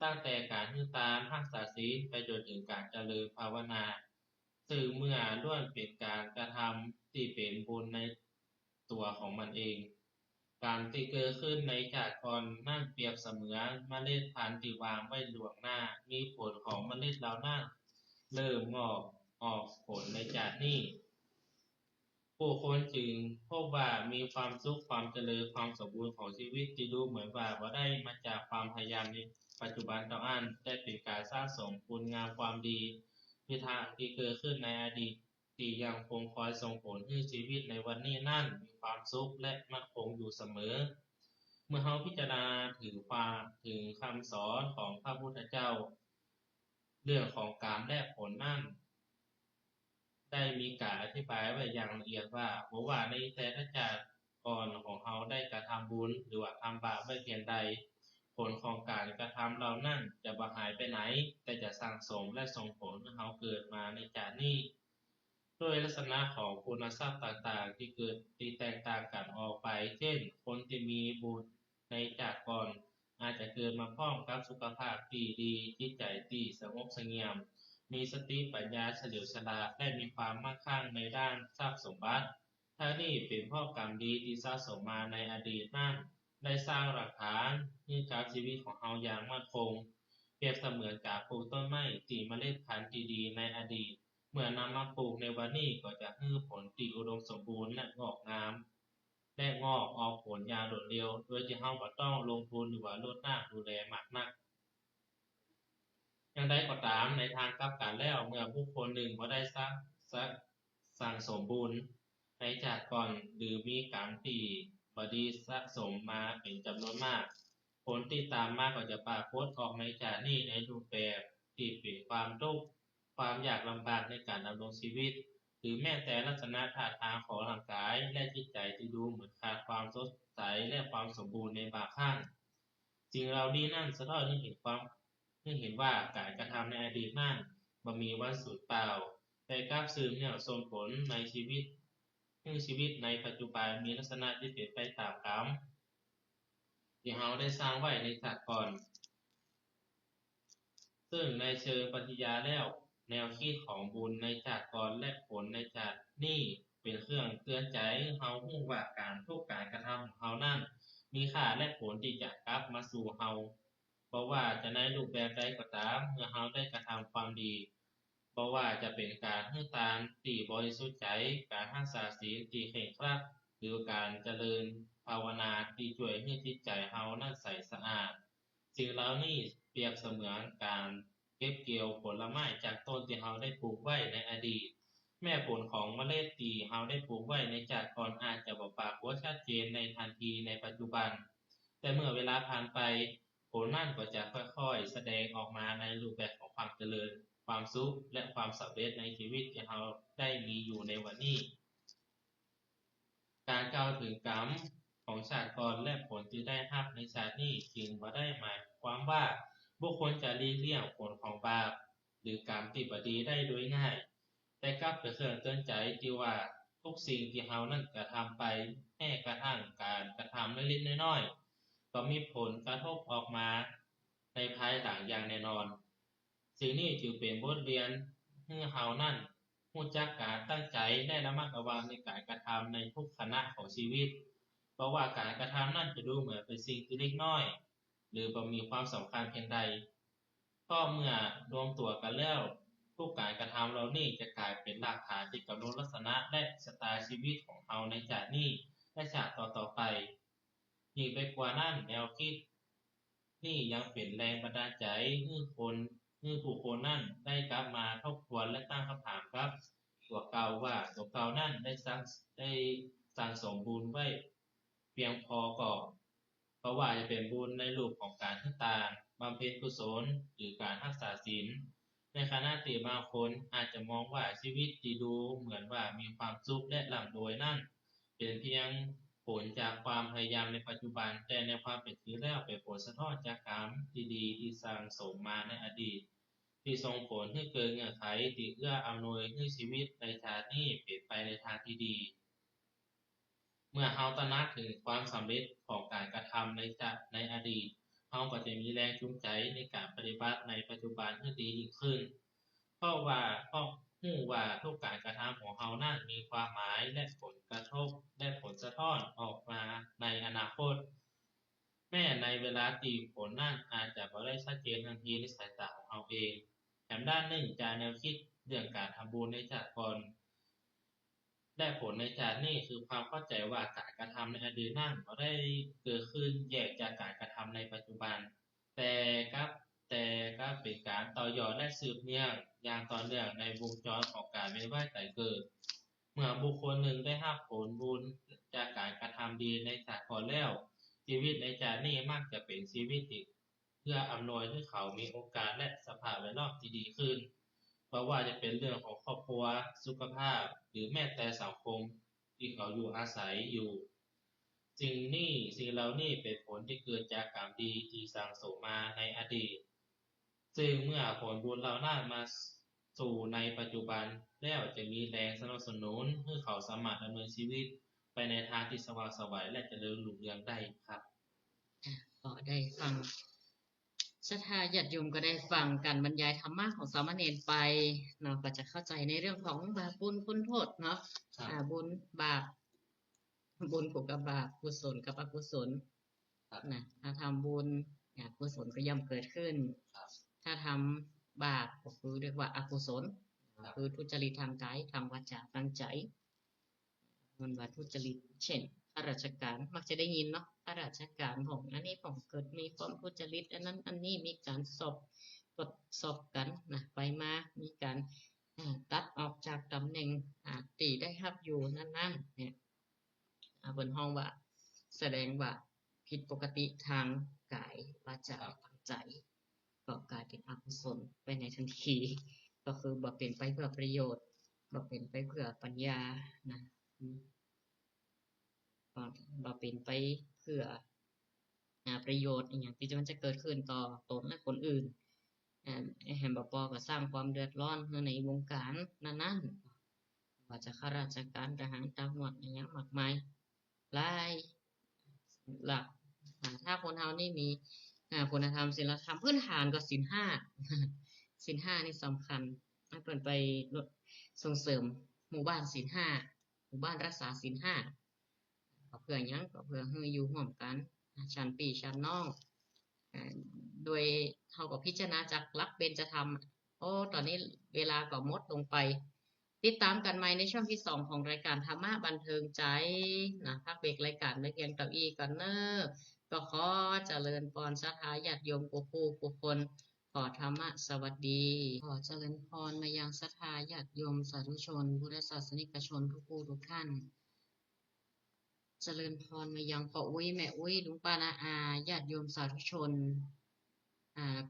ตั้งแต่การถือตามรักษาศีลไปจนถึงการเจริญภาวนาซึ่งเมื่อล้วนเป็นการกระทำที่เป็นบุญในตัวของมันเองกรรมที่เกิดขึ้นในชาติก่อนนั่นเปรียบเสมือนเมล็ดพันธุ์ที่วางไว้ล่วงหน้ามีผลของเมล็ดเหล่านั้นเริ่มงอกออกผลในชาตินี้ผู้คนจึงพบว่ามีความสุขความเจริญความสมบูรณ์ของชีวิตที่ดูเหมือนว่าบ่ได้มาจากความพยายามในปัจจุบันเท่านั้นแต่เป็นการสร้างสมคุณงามความดีที่เกิดขึ้นในอดีตที่ยังคงคอยส่งผลให้ชีวิตในวันนี้นั้นมีความสุขและมั่นคงอยู่เสมอเมื่อเราพิจารณาถึงคำสอนของพระพุทธเจ้าเรื่องของกรรมและผลนั้นได้มีการอธิบายไว้อย่างละเอียดว่าบ่ว่าในแต่ละชาติก่อนของเราได้กระทำบุญหรือว่าทำบาปไว้เพียงใดผลของการกระทำเหล่านั้นจะบ่หายไปไหนแต่จะสั่งสมและส่งผลให้เราเกิดมาในชาตินี้ด้วยลักษณะของคุณทรัพย์ต่างๆที่แตกต่างกันออกไปเช่นคนที่มีบุญในชาติก่อนอาจจะเกิดมาพร้อมกับสุขภาพที่ดีจิตใจที่สงบเสงี่ยมมีสติปัญญาเฉลียวฉลาดและมีความมั่งคั่งในด้านทรัพย์สมบัติทั้งนี้เป็นเพราะกรรมดีที่สะสมมาในอดีตนั้นได้สร้างหลักฐานให้กับชีวิตของเราอย่างมั่นคงเปรียบเสมือนการปลูกต้นไม้ที่เมล็ดพันธุ์ที่ดีในอดีตเมื่อนำมาปลูกในวันนี้ก็จะให้ผลที่อุดมสมบูรณ์และงอกงามและงอกออกผลอย่างรวดเร็วโดยที่เราบ่ต้องลงทุนหรือว่ารดน้ำดูแลมากนักอย่างไรก็ตามในทางกลับกันแล้วเมื่อบุคคลหนึ่งบ่ได้สั่งสมบุญในชาติก่อนหรือมีกรรมที่บ่ดีสะสมมาเป็นจำนวนมากผลที่ตามมาก็จะปรากฏออกในชาตินี้ในรูปแบบที่เป็นความทุกข์ความยากลำบากในการดำรงชีวิต หรือแม้แต่ลักษณะท่าทางของร่างกายและจิตใจที่ดูเหมือนขาดความสดใสและความสมบูรณ์ในบางครั้งสิ่งเหล่านี้นั่นสะท้อนให้เห็นว่าการกระทำในอดีตนั้นบ่มีวันสูญเปล่าแต่กลับสืบเนื่องส่งผลในชีวิตให้ชีวิตในปัจจุบันมีลักษณะที่เป็นไปตามกรรมที่เราได้สร้างไว้ในชาติก่อน ซึ่งในเชิงปรัชญาแล้วแนวคิดของบุญในชาติก่อนและผลในชาตินี้เป็นเครื่องเตือนใจให้เรารู้ว่าทุกการกระทำของเรานั้นมีค่าและผลที่จะกลับมาสู่เราบ่ว่าจะในรูปแบบใดก็ตามเมื่อเราได้กระทำความดีบ่ว่าจะเป็นการให้ทานที่บริสุทธิ์ใจการรักษาศีลที่เคร่งครัดหรือการเจริญภาวนาที่ช่วยให้จิตใจเรานั้นใสสะอาด สิ่งเหล่านี้เปรียบเสมือนการเก็บเกี่ยวผลไม้จากต้นที่เราได้ปลูกไว้ในอดีตแม้ผลของเมล็ดที่เราได้ปลูกไว้ในชาติก่อนอาจจะบ่ปรากฏชัดเจนในทันทีในปัจจุบันแต่เมื่อเวลาผ่านไปผลนั่นก็จะค่อยๆแสดงออกมาในรูปแบบของความเจริญความสุขและความสำเร็จในชีวิตที่เราได้มีอยู่ในวันนี้ การกล่าวถึงกรรมของชาติก่อนและผลที่ได้รับในชาตินี้จึงบ่ได้หมายความว่าบุคคลจะหลีกเลี่ยงผลของบาปหรือกรรมที่บ่ดีได้โดยง่ายแต่กลับเป็นเครื่องเตือนใจที่ว่าทุกสิ่งที่เรานั้นกระทำไปแม้กระทั่งการกระทำเล็กๆน้อยๆก็มีผลกระทบออกมาในภายหลังอย่างแน่นอนสิ่งนี้จึงเป็นบทเรียนให้เรานั้น รู้จักการตั้งใจและระมัดระวังในการกระทำในทุกขณะของชีวิตเพราะว่าการกระทำนั้นจะดูเหมือนเป็นสิ่งที่เล็กน้อยหรือบ่มีความสำคัญเพียงใดก็เมื่อรวมตัวกันแล้วทุกการกระทำเหล่านี้จะกลายเป็นรากฐานที่กำหนดลักษณะและชะตาชีวิตของเราในชาตินี้และชาติต่อๆไปยิ่งไปกว่านั้นแนวคิดนี่ยังเป็นแรงบันดาลใจให้ผู้คนนั้นได้กลับมาทบทวนและตั้งคำถามกับตัวเก่าว่าตัวเก่านั้นได้สั่งสมบุญไว้เพียงพอก่อนเพราะว่าจะเป็นบุญในรูปของการให้ทานบำเพ็ญกุศลหรือการรักษาศีลในขณะที่บางคนอาจจะมองว่าชีวิตที่ดูเหมือนว่ามีความสุขและร่ำรวยนั่นเป็นเพียงผลจากความพยายามในปัจจุบันแต่ในความเป็นจริงแล้วเป็นผลสะท้อนจากกรรมที่ดีที่สั่งสมมาในอดีต ที่ส่งผลให้เกิดเงื่อนไขที่เอื้ออำนวยให้ชีวิตในชาตินี้เป็นไปในทางที่ดีเมื่อเราตระหนักถึงความสำเร็จของการกระทำในอดีตเราก็จะมีแรงจูงใจในการปฏิบัติในปัจจุบันให้ดียิ่งขึ้นเพราะรู้ว่าทุกการกระทำของเรานั้นมีความหมายและผลกระทบและผลสะท้อนออกมาในอนาคตแม้ในเวลาที่ผลนั้นอาจจะบ่ได้ชัดเจนทันทีในสายตาของเราเอง แถมด้านหนึ่งจากแนวคิดเรื่องการทำบุญในชาติก่อนและผลในชาตินี้คือความเข้าใจว่าการกระทำในอดีตนั้นบ่ได้เกิดขึ้นแยกจากการกระทำในปัจจุบันแต่กับแต่ก็เป็นการต่อยอดและสืบเนื่องอย่างต่อเนื่องในวงจรของการเวียนว่ายตายเกิดเมื่อบุคคลหนึ่งได้รับผลบุญจากการกระทำดีในชาติก่อนแล้วชีวิตในชาตินี้มักจะเป็นชีวิตที่ เพื่ออำนวยให้เขามีโอกาสและสภาพแวดล้อมที่ดีขึ้นเพราะว่าจะเป็นเรื่องของครอบครัวสุขภาพหรือแม้แต่สังคมที่เขาอยู่อาศัยอยู่สิ่งเหล่านี้เป็นผลที่เกิดจากกรรมดีที่สั่งสมมาในอดีตซึ่งเมื่อผลบุญเหล่านั้นมาสู่ในปัจจุบันแล้วจะมีแรงสนับสนุนให้เขาสามารถดำเนินชีวิตไปในทางที่สว่างไสวและเจริญรุ่งเรืองได้ครับก็ได้ฟังศรัทธาญาติโยมก็ได้ฟังการบรรยายธรรมะของสามเณรไปเนาะก็จะเข้าใจในเรื่องของบาปบุญคุณโทษเนาะบุญบาปบุญกับบาปกุศลกับอกุศลนะถ้าทำบุญกุศลก็ย่อมเกิดขึ้นถ้าทำบาปก็คือเรียกว่าอกุศลคือทุจริตทางกายทางวาจาทางใจมันว่าทุจริตเช่นข้าราชการมักจะได้ยินเนาะข้าราชการของอันนี้ของเกิดมีความทุจริตอันนั้นอันนี้มีการตรวจสอบกันนะไปมามีการตัดออกจากตำแหน่งตีได้รับอยู่นั่นเนี่ยบนห้องว่าแสดงว่าผิดปกติทางกายวาจาทางใจก็กลายเป็นอกุศลไปในทันทีก็คือบ่เป็นไปเพื่อประโยชน์ บ่เป็นไปเพื่อปัญญานะบ่เป็นไปเพื่อหาประโยชน์อิหยังที่มันจะเกิดขึ้นต่อตนและคนอื่นแฮ่งบ่พอก็สร้างความเดือดร้อนในวงการนั้นๆว่าจะข้าราชการทหารตำรวจอิหยังมากมายหลายหลักถ้าคนเฮานี่มีคุณธรรมศีลธรรมพื้นฐานก็ศีล5 ศีล5นี่สำคัญให้เพิ่นไปส่งเสริมหมู่บ้านศีล5หมู่บ้านรักษาศีล5ก็เพื่อหยังก็เพื่อให้อยู่ร่วมกันฉันพี่ฉันน้องโดยเฮาก็พิจารณาจากหลักเบญจธรรมตอนนี้เวลาก็หมดลงไปติดตามกันใหม่ในช่วงที่2ของรายการธรรมะบันเทิงใจนะพักเบรกรายการไว้เพียงเท่านี้ก่อนเด้อก็ขอเจริญพรศรัทธาญาติโยมผู้คนขอธรรมะสวัสดีขอเจริญพรมายังศรัทธาญาติโยมสาธุชนพุทธศาสนิกชนทุกท่านเจริญพรมายังพ่ออุ้ยแม่อุ้ยลุงป้าน้าอาญาติโยมสาธุชน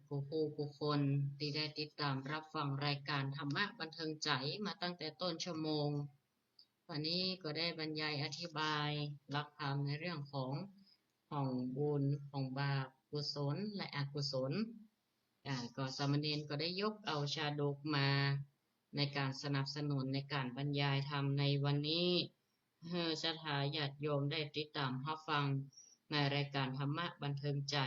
ผู้คนที่ได้ติดตามรับฟังรายการธรรมะบันเทิงใจมาตั้งแต่ต้นชั่วโมงวันนี้ก็ได้บรรยายอธิบายหลักธรรมในเรื่องของบุญของบาปกุศลและอกุศลก็สามเณรก็ได้ยกเอาชาดกมาในการสนับสนุนในการบรรยายธรรมในวันนี้ศรัทธาญาติโยมได้ติดตามรับฟังในรายการธรรมะบันเทิงใจ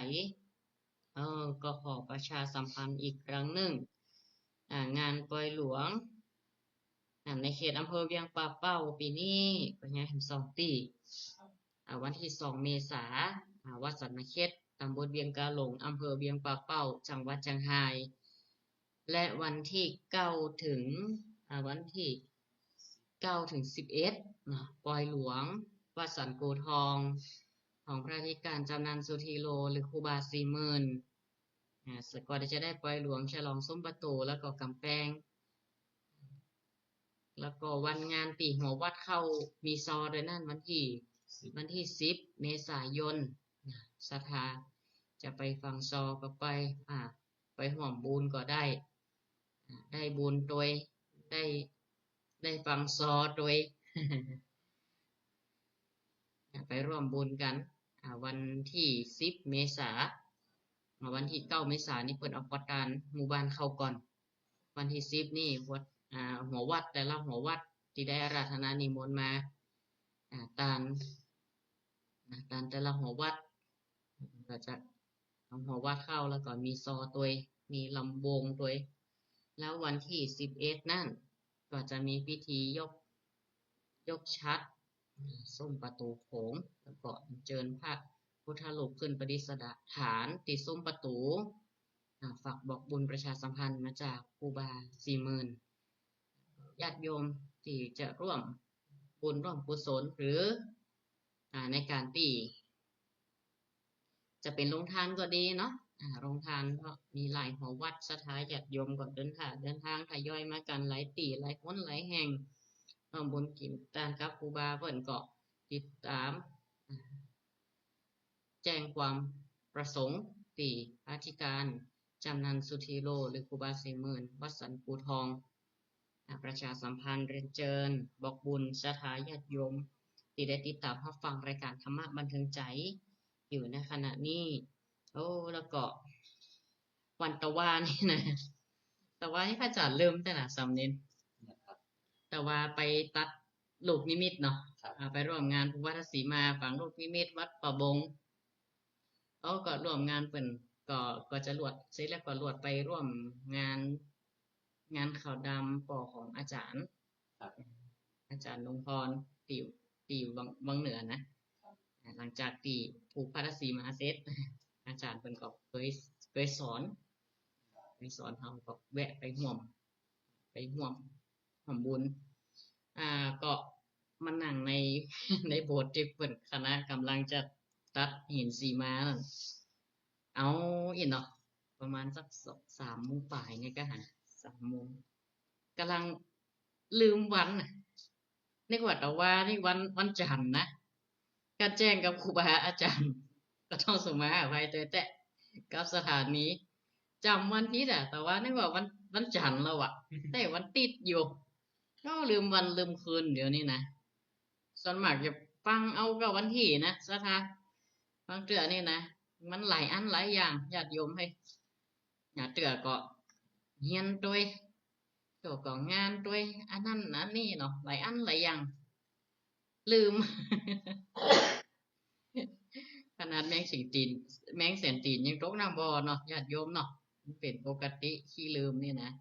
ก็ขอประชาสัมพันธ์อีกครั้งหนึ่งงานปล่อยหลวงในเขตอำเภอเวียงป่าเป้าปีนี้ก็ยังเห็น2 ปีวันที่2 เมษายนวัดสันนเขตตำบลเวียงกาหลงอำเภอเวียงป่าเป้าจังหวัดเชียงรายและวันที่9ถึง11ปล่อยหลวงวัดสันโกทองของพระอธิการจำนันสุธีโลหรือครูบา40,000ก่อนที่จะได้ปล่อยหลวงฉลองซุ้มประตูแล้วก็กำแพงแล้วก็วันงานปีหัววัดเข้ามีซอด้วยนั่นวันที่10 เมษายนศรัทธาจะไปฟังซอก็ไปร่วมบุญก็ได้บุญโดยได้ฟังซอโดย ไปร่วมบุญกันวันที่10 เมษายนวันที่9 เมษายนนี่เพิ่นเอาประธานหมู่บ้านเข้าก่อนวันที่10นี่หัววัดแต่ละหัววัดที่ได้อาราธนานิมนต์มาตามแต่ละหัววัดก็จะเอาหัววัดเข้าแล้วก็มีซอตัวยมีลำวงตัวยแล้ววันที่11นั่นก็จะมีพิธียกชัดซุ้มประตูโขงแล้วก็อัญเชิญพระพุทธรูปขึ้นประดิษฐานที่ซุ้มประตูฝากบอกบุญประชาสัมพันธ์มาจากครูบา40,000ญาติโยมที่จะร่วมบุญร่วมกุศลหรือในการที่จะเป็นโรงทานก็ดีเนาะโรงทานก็มีหลายหัววัดศรัทธาญาติโยมก็เดินทางทยอยมากันหลายตีหลายคนหลายแห่งบุญกินตานกับครูบาเพิ่นก็ติดตามแจ้งความประสงค์ที่อธิการจำนันสุธีโลหรือครูบา40,000วัดสันปูทองประชาสัมพันธ์เรียนเชิญบอกบุญศรัทธาญาติโยมที่ได้ติดตามรับฟังรายการธรรมะบันเทิงใจอยู่ในขณะนี้แล้วก็วันตะวานี่นะตะวานี่พระอาจารย์เริ่มแต่น่ะสำเนียงแต่ว่าไปตัดลูกนิมิตเนาะไปร่วมงานภูวัฒนศรีมาฝังลูกนิมิตวัดประบงก็ร่วมงานเพิ่นก็จะรวดเสร็จแล้วก็รวดไปร่วมงานขาวดำปอของอาจารย์อาจารย์นงพรติววังเหนือนะหลังจากที่ผูกพัทสีมาเสร็จอาจารย์เพิ่นก็เคยสอนเฮาก็แวะไปร่วมบุญก็มานั่งในโบสถ์ที่เพิ่นคณะกำลังจะตัดหินสีมาเอาอีกเนาะประมาณสัก3 โมงปลายเนี่ยก็หา3 โมงกำลังลืมวันนึกว่าแต่ว่านี่วันจันทร์นะก็แจ้งกับครูบาอาจารย์ก็ต้องส่งมาอภัยแต่กับสถานีจำวันผิดแต่ว่านึกว่าวันจันทร์แล้วอะแต่วันติดอยู่ ก็ลืมวันลืมคืนเดี๋ยวนี้นะส่วนมากจะฟังเอากับวันที่นะสะทาฟังเตือนี่นะมันหลายอันหลายอย่างญาติโยมให้อย่าเตือก็เฮียนด้วยเกี่ยวกับงานด้วยอันนั้นอันนี้เนาะหลายอันหลายอย่างลืม ขนาดแมงสีตีนแมงแสนตีนยังตกน้ำบ่อเนาะญาติโยมเนาะมันเป็นปกติขี้ลืมนี่นะ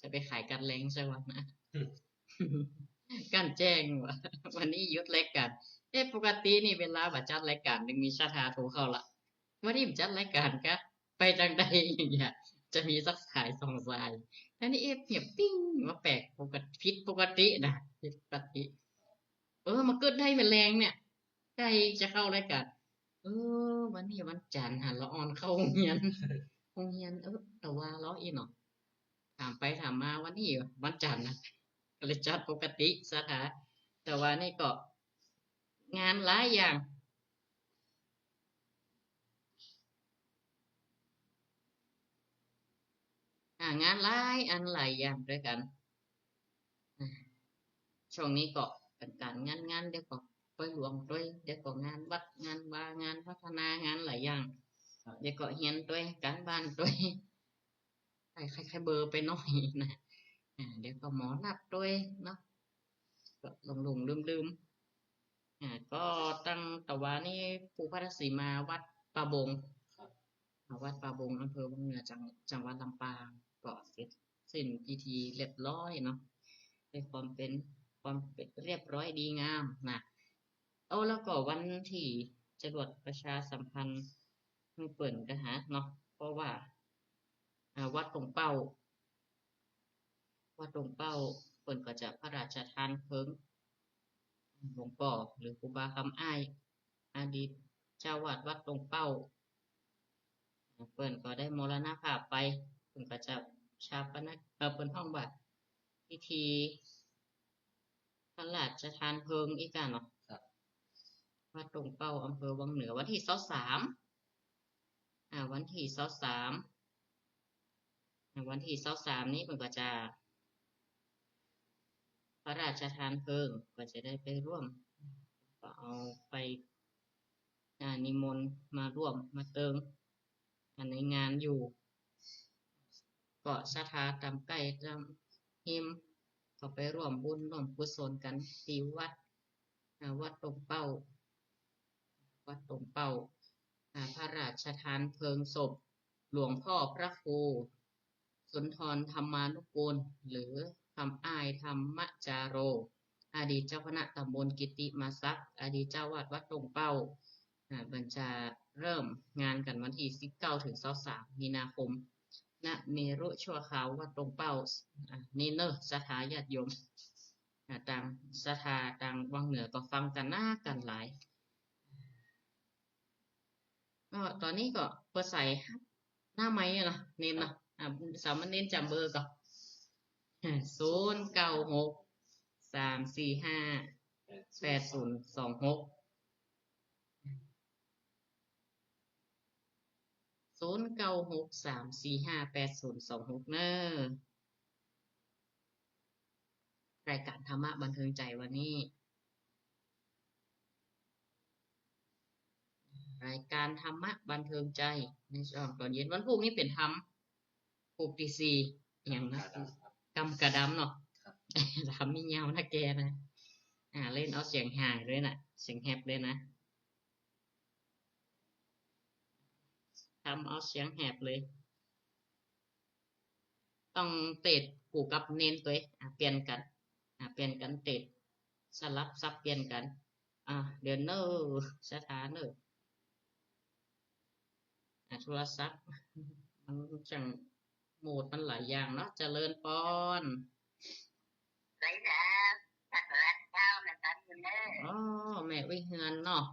จะไปขายกันแรงสักวันนะ กันแจ้งว่าวันนี้หยุดรายการปกตินี่เวลาบัดจัดรายการหนึ่งมีชาทาโทรเข้าละวันนี้บัดจัดรายการกะไปจังใดอย่างเงี้ยจะมีสักสายสองสายแล้วนี่เงียบปิ้งมาแปลกปกติผิดปกตินะผิดปกติมาเกิดได้เป็นแรงเนี่ยใกล้จะเข้ารายการวันนี้วันจันทร์หันละออนเข้าโรงเรียนโรงเรียนแต่ว่าล้ออีเนาะถามไปถามมาวันนี้วันจันทร์นะ ก็เลยจัดปกติสถานแต่ว่านี่ก็งานหลายอย่างงานหลายอันหลายอย่างด้วยกันอ่าช่วงนี้ก็เป็นการงานเดี๋ยวก็ไปรวมด้วยเดี๋ยวก็งานวัดงานวางานพัฒนางานหลายอย่างเดี๋ยวก็เฮียนด้วยการบ้านด้วยใครเบอร์ไปหน่อยนะเดี๋ยวก็หมอนัดด้วยเนาะก็หลงลืมก็ตั้งแต่ว่านี่ภูพระศรีมาวัดป่าบง วัดป่าบงอำเภอวังเหนือจังหวัดลำปางก็เสร็จสิ้นพิธีเรียบร้อยเนาะด้วยความเป็นเรียบร้อยดีงามนะแล้วก็วันที่จรวดประชาสัมพันธ์ให้เปิดกันฮะเนาะเพราะว่าวัดตรงเป้าวัดตรงเป้าเปิดก็จะพระราชทานเพลิงหลวงป่อหรือครูบาคำอ้ายอดีตเจ้าวาดวัดตรงเป้า เปิ้นก็ได้มรณภาพไปเพิ่นก็จะชาปนเปิ้นฮ้องว่าพิธีพระราชทานเพลิงอีกอะเนาะครับวัดดงเป้าอำเภอวังเหนือวันที่23วันที่23วันที่23นี้เพิ่นก็จะพระราชทานเพลิงก็จะได้ไปร่วมก็เอาไปนิมนต์มาร่วมมาเติมในงานอยู่ก็ศรัทธาตามใกล้ตามหิมก็ไปร่วมบุญร่วมกุศลกันที่วัดวัดตรงเป้าวัดตรงเป้าพระราชทานเพลิงศพหลวงพ่อพระครูสุนทรธรรมานุกูลหรือคำอ้ายธรรมจาโรอดีตเจ้าคณะตำบลกิติมาศักดิ์อดีตเจ้าวาดวัดตรงเป้าบรรจาเริ่มงานกันวันที่19ถึง23มีนาคมณเมรุชั่วขาววัดตรงเป้านี่เนอะสถาญาติโยมต่างสถาต่างวังเหนือก็ฟังกันหน้ากันหลายก็ตอนนี้ก็เปิดใส่หน้าไม้อะเนาะเน้นเนาะสามเณรจำเบอร์ก็0963458026 0963458026เนอะรายการธรรมะบันเทิงใจวันนี้รายการธรรมะบันเทิงใจในช่วงตอนเย็นวันพรุ่งนี้เป็นธรรมปลุกตีสี่อย่างนะกำกระดำเนาะทำมีเงานะแกนะเล่นเอาเสียงห่างเลยนะเสียงแหบเลยนะทำเอาเสียงแหบเลย ต้องเตะผูกกับเน้นตัวเองเปลี่ยนกันเตะสลับซับเปลี่ยนกันเดี๋ยวเนอสถานเนอโทรศัพท์มันจังโหมดมันหลายอย่างเนาะเจริญปอนLấy ra thật là sao là tận rồi nè แม่วิเฮือนเนาะ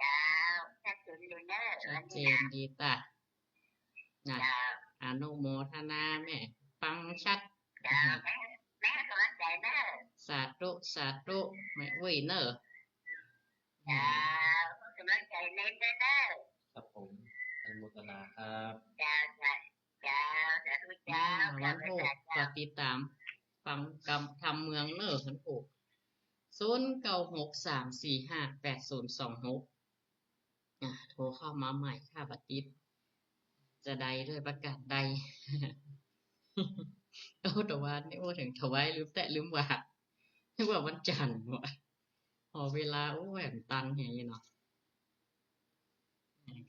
chào thật rồi nè ชัดเจนดีตานะ chào อนุโมทนาแม่ฟังชัด chào bé con anh chạy nè สาธุแม่วิเนอ chào con anh chạy lên đây nè ครับผมอนุโมทนาครับ chào chào chào chào tôi วั chào น chào โล bé ก chào ก็ติดตาม ฟังกำทำเมืองเนอขันผูก0963458026โทรเข้ามาใหม่ค่ะบัดติดจะใดด้วยประกาศใด แต่ว่านี่โอ้ถึงถวายลืมแต่ลืมว่านึกว่าวันจันทร์ว่ะพอเวลาโอ้แหวนตันอย่างนี้เนาะ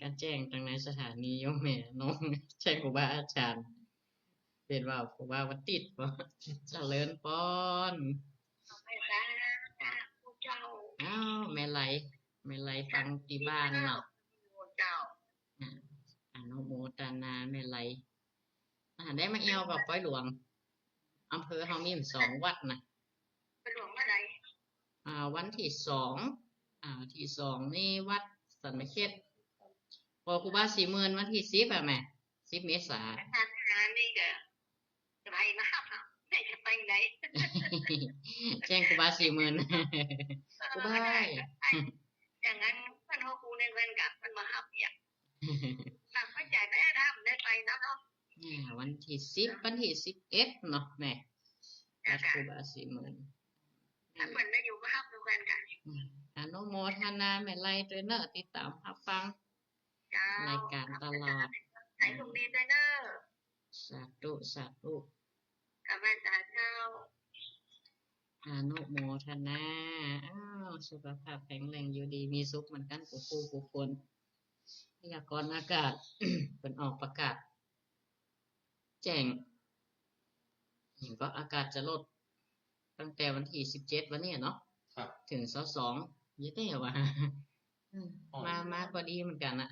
การแจ้งทางในสถานีโยมแม่น้องใช่ครูบาอาจารย์เป็นว่าครูบาวันติดบ่เจริญพร ไม่ทราบผู้เจ้า อ้าวแม่ไรฟังที่บ้านเนาะ ผู้เจ้า อ่าอนุโมทนาแม่ไรได้มาเอวกับป้อยหลวงอำเภอเฮามีอยู่2 วัดนะ ไปหลวงเมื่อไหร่ วันที่ที่สองนี่วัดสันมะเข็ดพอครูบา40,000วันที่10แม่10 เมษา ทางงานนี่ก็จะไปมาครับไม่จะไปไหน แจ้งครูบา40,000 ครูบา อย่างนั้นมันเขาครูในเวรกับมันมาหับอย่างต่างเข้าใจไม่ได้ทำได้ไปนะเนาะ วันที่10วันที่11เนาะแม่วัดครูบา40,000 ถ้าเปิดได้อยู่ก็หับดูกันกัน อนุโมทนาแม่ไรด้วยเนอะติดตามรับฟัง เจ้าร ายการตลอด ใส่ถุงดีด้วยเนอะ สาธุ กับแม่จ๋าเจ้า อนุโมทนาอ้าวสุขภาพแข็งแรงอยู่ดีมีสุขเหมือนกันกูคนพยากรณ์อากาศ เป็นออกประกาศ แจ้งเห็นก็อากาศจะลดตั้งแต่วันที่17วันนี้เนาะ ครับ ถึง22ยี่เต้ว่ะ มาพอดีเหมือนกันอะ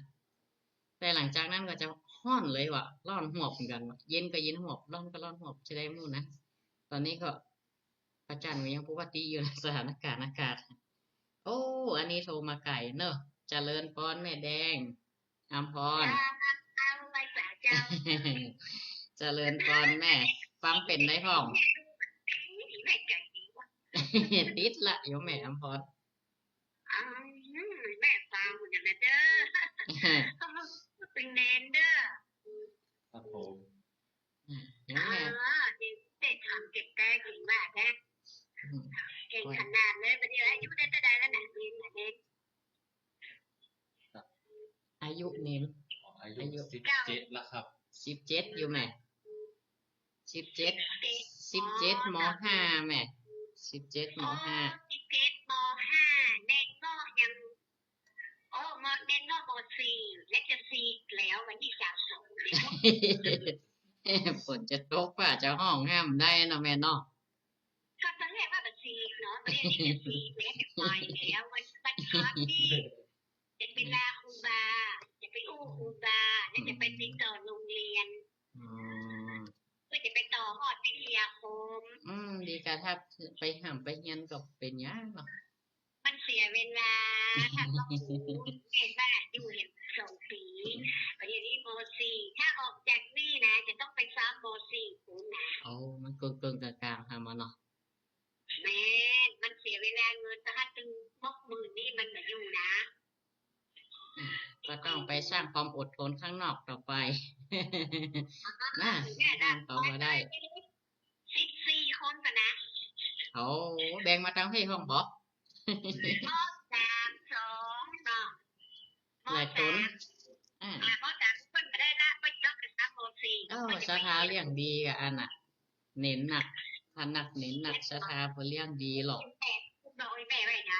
แต่หลังจากนั้นก็จะห้อนเลยว่ะร้อนหวบเหมือนกันว่ะเย็นก็เย็นหวบร้อนก็ร้อนหวบจะได้มู่นนะตอนนี้ก็พระจันทร์ก็ยังปกติอยู่ในสถานการณ์อากาศ โอ้อันนี้โทรมาไก่เนอะเจริญพรแม่แดงอำพร เอาไปจ๋าเจ้า เจริญพรแม่ ฟังเป็นได้ห้อง แม่ใจดีว่ะ ติดละโยมแม่อำพร แม่ฟังอย่างนั้นเด้อเป็นเนนเด้อ ครับผม โยมแม่ เด็กทำเก็บแต่เก่งมากนะเก่งขนาดเลยวันนี้อายุได้เท่าใดแล้วนะเรียนเด็ก อายุเน้น อายุ อายุ 17แล้วครับ 17อยู่แม่17มห้าแม่17มห้า 17มห้าเด็กก็ยังเด็กก็ม4และจะ4แล้ววันที่32เลย ฝนจะตกป่ะจะห้องห้ามได้เนาะแม่เนาะ ก็ตอนแรกว่าแบบ4เนาะประเดี๋ยวนี้จะ4แล้วจะไปแล้ววันพักที่จะไปลาครูบาจะไปอู้ครูบาแล้วจะไปติดต่อโรงเรียน อ๋อ ก็จะไปต่อหอดวิทยาคม ดีกะถ้าไปห้ามไปเฮียนก็เป็นยากเนาะ มันเสียเวลาถ้าต้องเห็นบ้านอยู่เห็น2 ปีประเดี๋ยวนี้ม4ถ้าออกจากนี่นะจะต้องไปซ้อมม4คุณนะ เอามันเกินกลางๆทำมาเนาะ แม่มันเสียเวลาเงินถ้าตึง60,000นี่มันมาอยู่นะ ก็ต้องไปสร้างความอดทนข้างนอกต่อไป น่าสร้างต่อมาได้ 14 คนกันนะ เขาแบ่งมาตั้งให้ห้องบอก ม3 2เนาะ หลายตนอ่าม 3เพิ่นมาได้ละไปยกกันซ้ำม4 สถาเลี้ยงดีกับอันน่ะ เน้นหนักถ้าหนักเน้นหนักสถาพอเลี้ยงดีหรอก แม่บอกให้แม่ไว้ไหน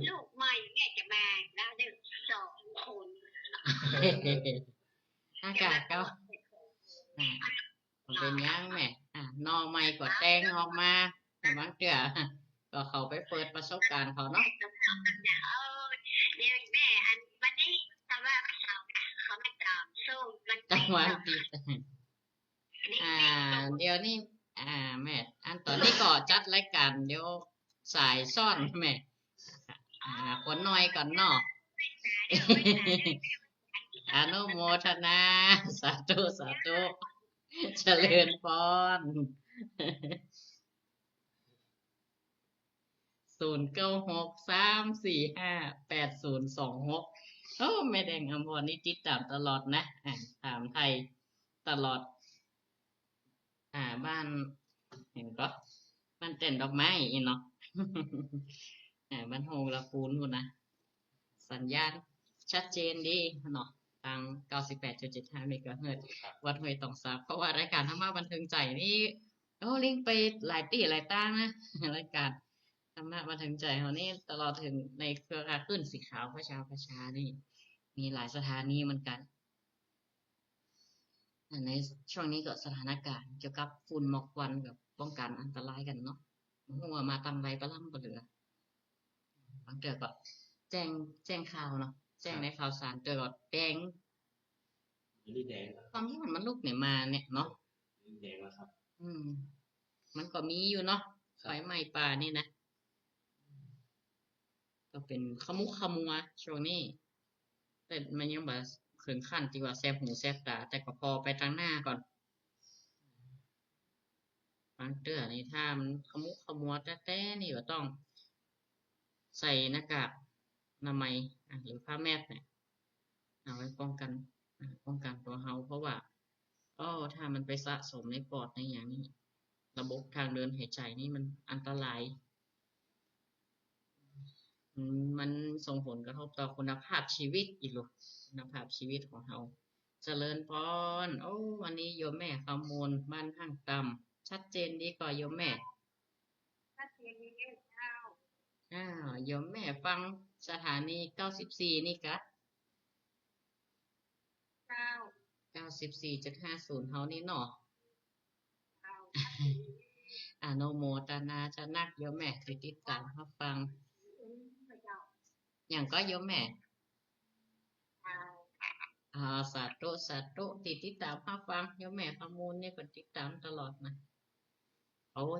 ลูกใหม่แม่จะมาแล้วเด็ก2 คน อากาศก็มันเป็นยังแม่นอใหม่ก็แตงออกมาแต่บางเถื่อก็เขาไปเปิดประสบการณ์เขาเนาะ เดี๋ยวแม่อันวันนี้แต่ว่าเขาไม่ตอบสู้มัน จังหวะดีเดี๋ยวนี้แม่อันตอนนี้ก็จัดรายการเดี๋ยวสายซ่อนแม่คนน้อยก่อนเนาะ อนุโมทนาสาธุเจริญพร 0963458026โอ้แม่แดงอำพรนี่ติดตามตลอดนะถามไทยตลอดบ้านเห็นก็ มันเต้นดอกไม้อีเนาะ บ้านโฮงละปูนพุ่นนะสัญญาณชัดเจนดีเนาะทาง 98.75 เมกะเฮิรตซ์ ครับ วัดห้วยตองซาเพราะว่ารายการธรรมะบันเทิงใจนี่โอ้ลิงก์ไปหลายตีหลายตั้งนะ รายการธรรมะบันเทิงใจเขานี่ตลอดถึงในเครือข่ายคลื่นสีขาวประชานี่ มีหลายสถานีเหมือนกัน ในช่วงนี้ก็สถานการณ์เกี่ยวกับฝุ่นหมอกควันกับป้องกันอันตรายกันเนาะหัวมาตังไรปะล่ำปะเหลือบางเตือก็แจ้งข่าวเนาะแจ้งในข่าวสารเตือก็แดง อันนี้แดงแล้ว ความที่มันลุกเนี่ยมาเนี่ยเนาะ อันนี้แดงแล้วครับ มันก็มีอยู่เนาะ ครั ไฟ บ ไหม้ป่านี่นะ ก็เป็นขมุกขมัวช่วงนี้ แต่มันยังแบบถึงขั้นที่ว่าแสบหูแสบตา แต่ก็พอไปทางหน้าก่อน บางเตือนี่ถ้ามันขมุกขมัวแต่นี่ก็ต้องใส่หน้ากากอนามัยหรือผ้าแมสเนี่ยเอาไว้ป้องกันตัวเฮาเพราะว่าถ้ามันไปสะสมในปอดในอย่างนี้ ระบบทางเดินหายใจนี่มันอันตราย มันส่งผลกระทบต่อคุณภาพชีวิตอีกหรอคุณภาพชีวิตของเราเจริญพรวันนี้โยมแม่ขโมลบ้านห้างต่ำชัดเจนดีกว่าโยมแม่ ถ้าเทียนนี้เจ้า โยมแม่ฟังสถานี 94 นี่กะ เจ้า 94.50 เฮานี่เนาะ เจ้า อนุโมทนาจะนักโยมแม่ที่ติดตามรับฟัง เจ้า อย่างก็โยมแม่ เจ้า สาธุติดตามรับฟังโยมแม่ขโมลเนี่ยก็ติดตามตลอดนะ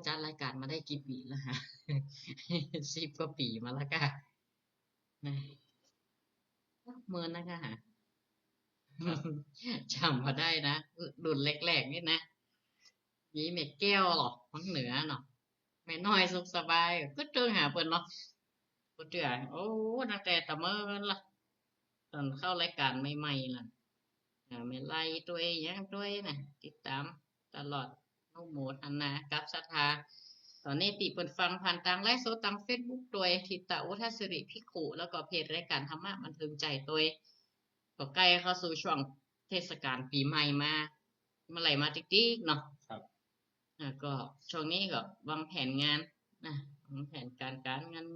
จัดรายการมาได้กี่ปีแล้วฮะ 10 กว่าปีมาแล้วค่ะนะเมินนะคะฮะ จำมาได้นะรุ่นแรกๆนี่นะมีแม่แก้วหรอฟังเหนือเนาะแม่น้อยสุขสบายก็เจอหาเพิ่นเนาะก็เจอตั้งแต่ตะเมินละตอนเข้ารายการใหม่ๆล่ะไม่ไล่ตัวเองยังตัวนะติดตามตลอดโนโมทนากับศรัทธาตอนนี้ติเปิดฟังผ่านทางไลฟ์สดทาง Facebook ตัวทิตาอุทัศริภิกขุแล้วก็เพจรายการธรรมะบันเทิงใจตัวก็ใกล้เข้าสู่ช่วงเทศกาลปีใหม่มาเมื่อไหร่มาติ๊กๆเนาะ ครับ ก็ช่วงนี้ก็วางแผนงานนะวางแผนการ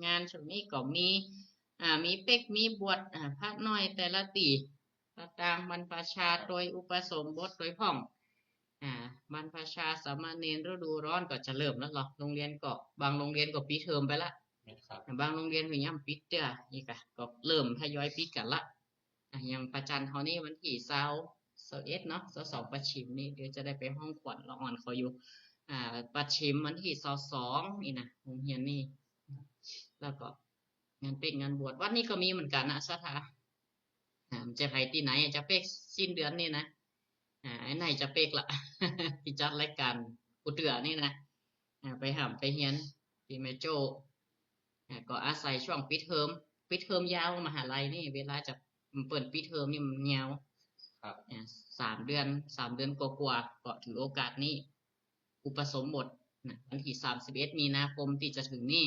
งานช่วงนี้ก็มีเป็กมีบวชพระน้อยแต่ละตีพระตามบรรพชาโดยอุปสมบทโดยพ่องบรรพชาสามเณรฤดูร้อนก็จะเริ่มแล้วหรอโรงเรียนก็บางโรงเรียนก็ปิดเทอมไปละ ครับ บางโรงเรียนก็ยังปิดเด้ออีกอะก็เริ่มทยอยปิดกันละอย่างประจันเขานี่วันที่21เนาะ22ประชิมนี่เดี๋ยวจะได้ไปห้องขวัญละอ่อนเขาอยู่ประชิมวันที่22นี่นะโรงเรียนนี่แล้วก็งานเป็นงานบวชวันนี้ก็มีเหมือนกันนะสถาจะไปที่ไหนจะเป๊กสิ้นเดือนนี่นะไอ้ไหนจะเป๊กละ ที่จัดรายการกูเตือนี่นะไปหามไปเฮียนที่แม่โจ้ก็อาศัยช่วงปิดเทอมยาวมหาลัยนี่เวลาจะเปิดปิดเทอมนี่มันยาว ครับ 3 เดือนกว่าๆก็ถือโอกาสนี้อุปสมบทวันที่31 มีนาคมที่จะถึงนี่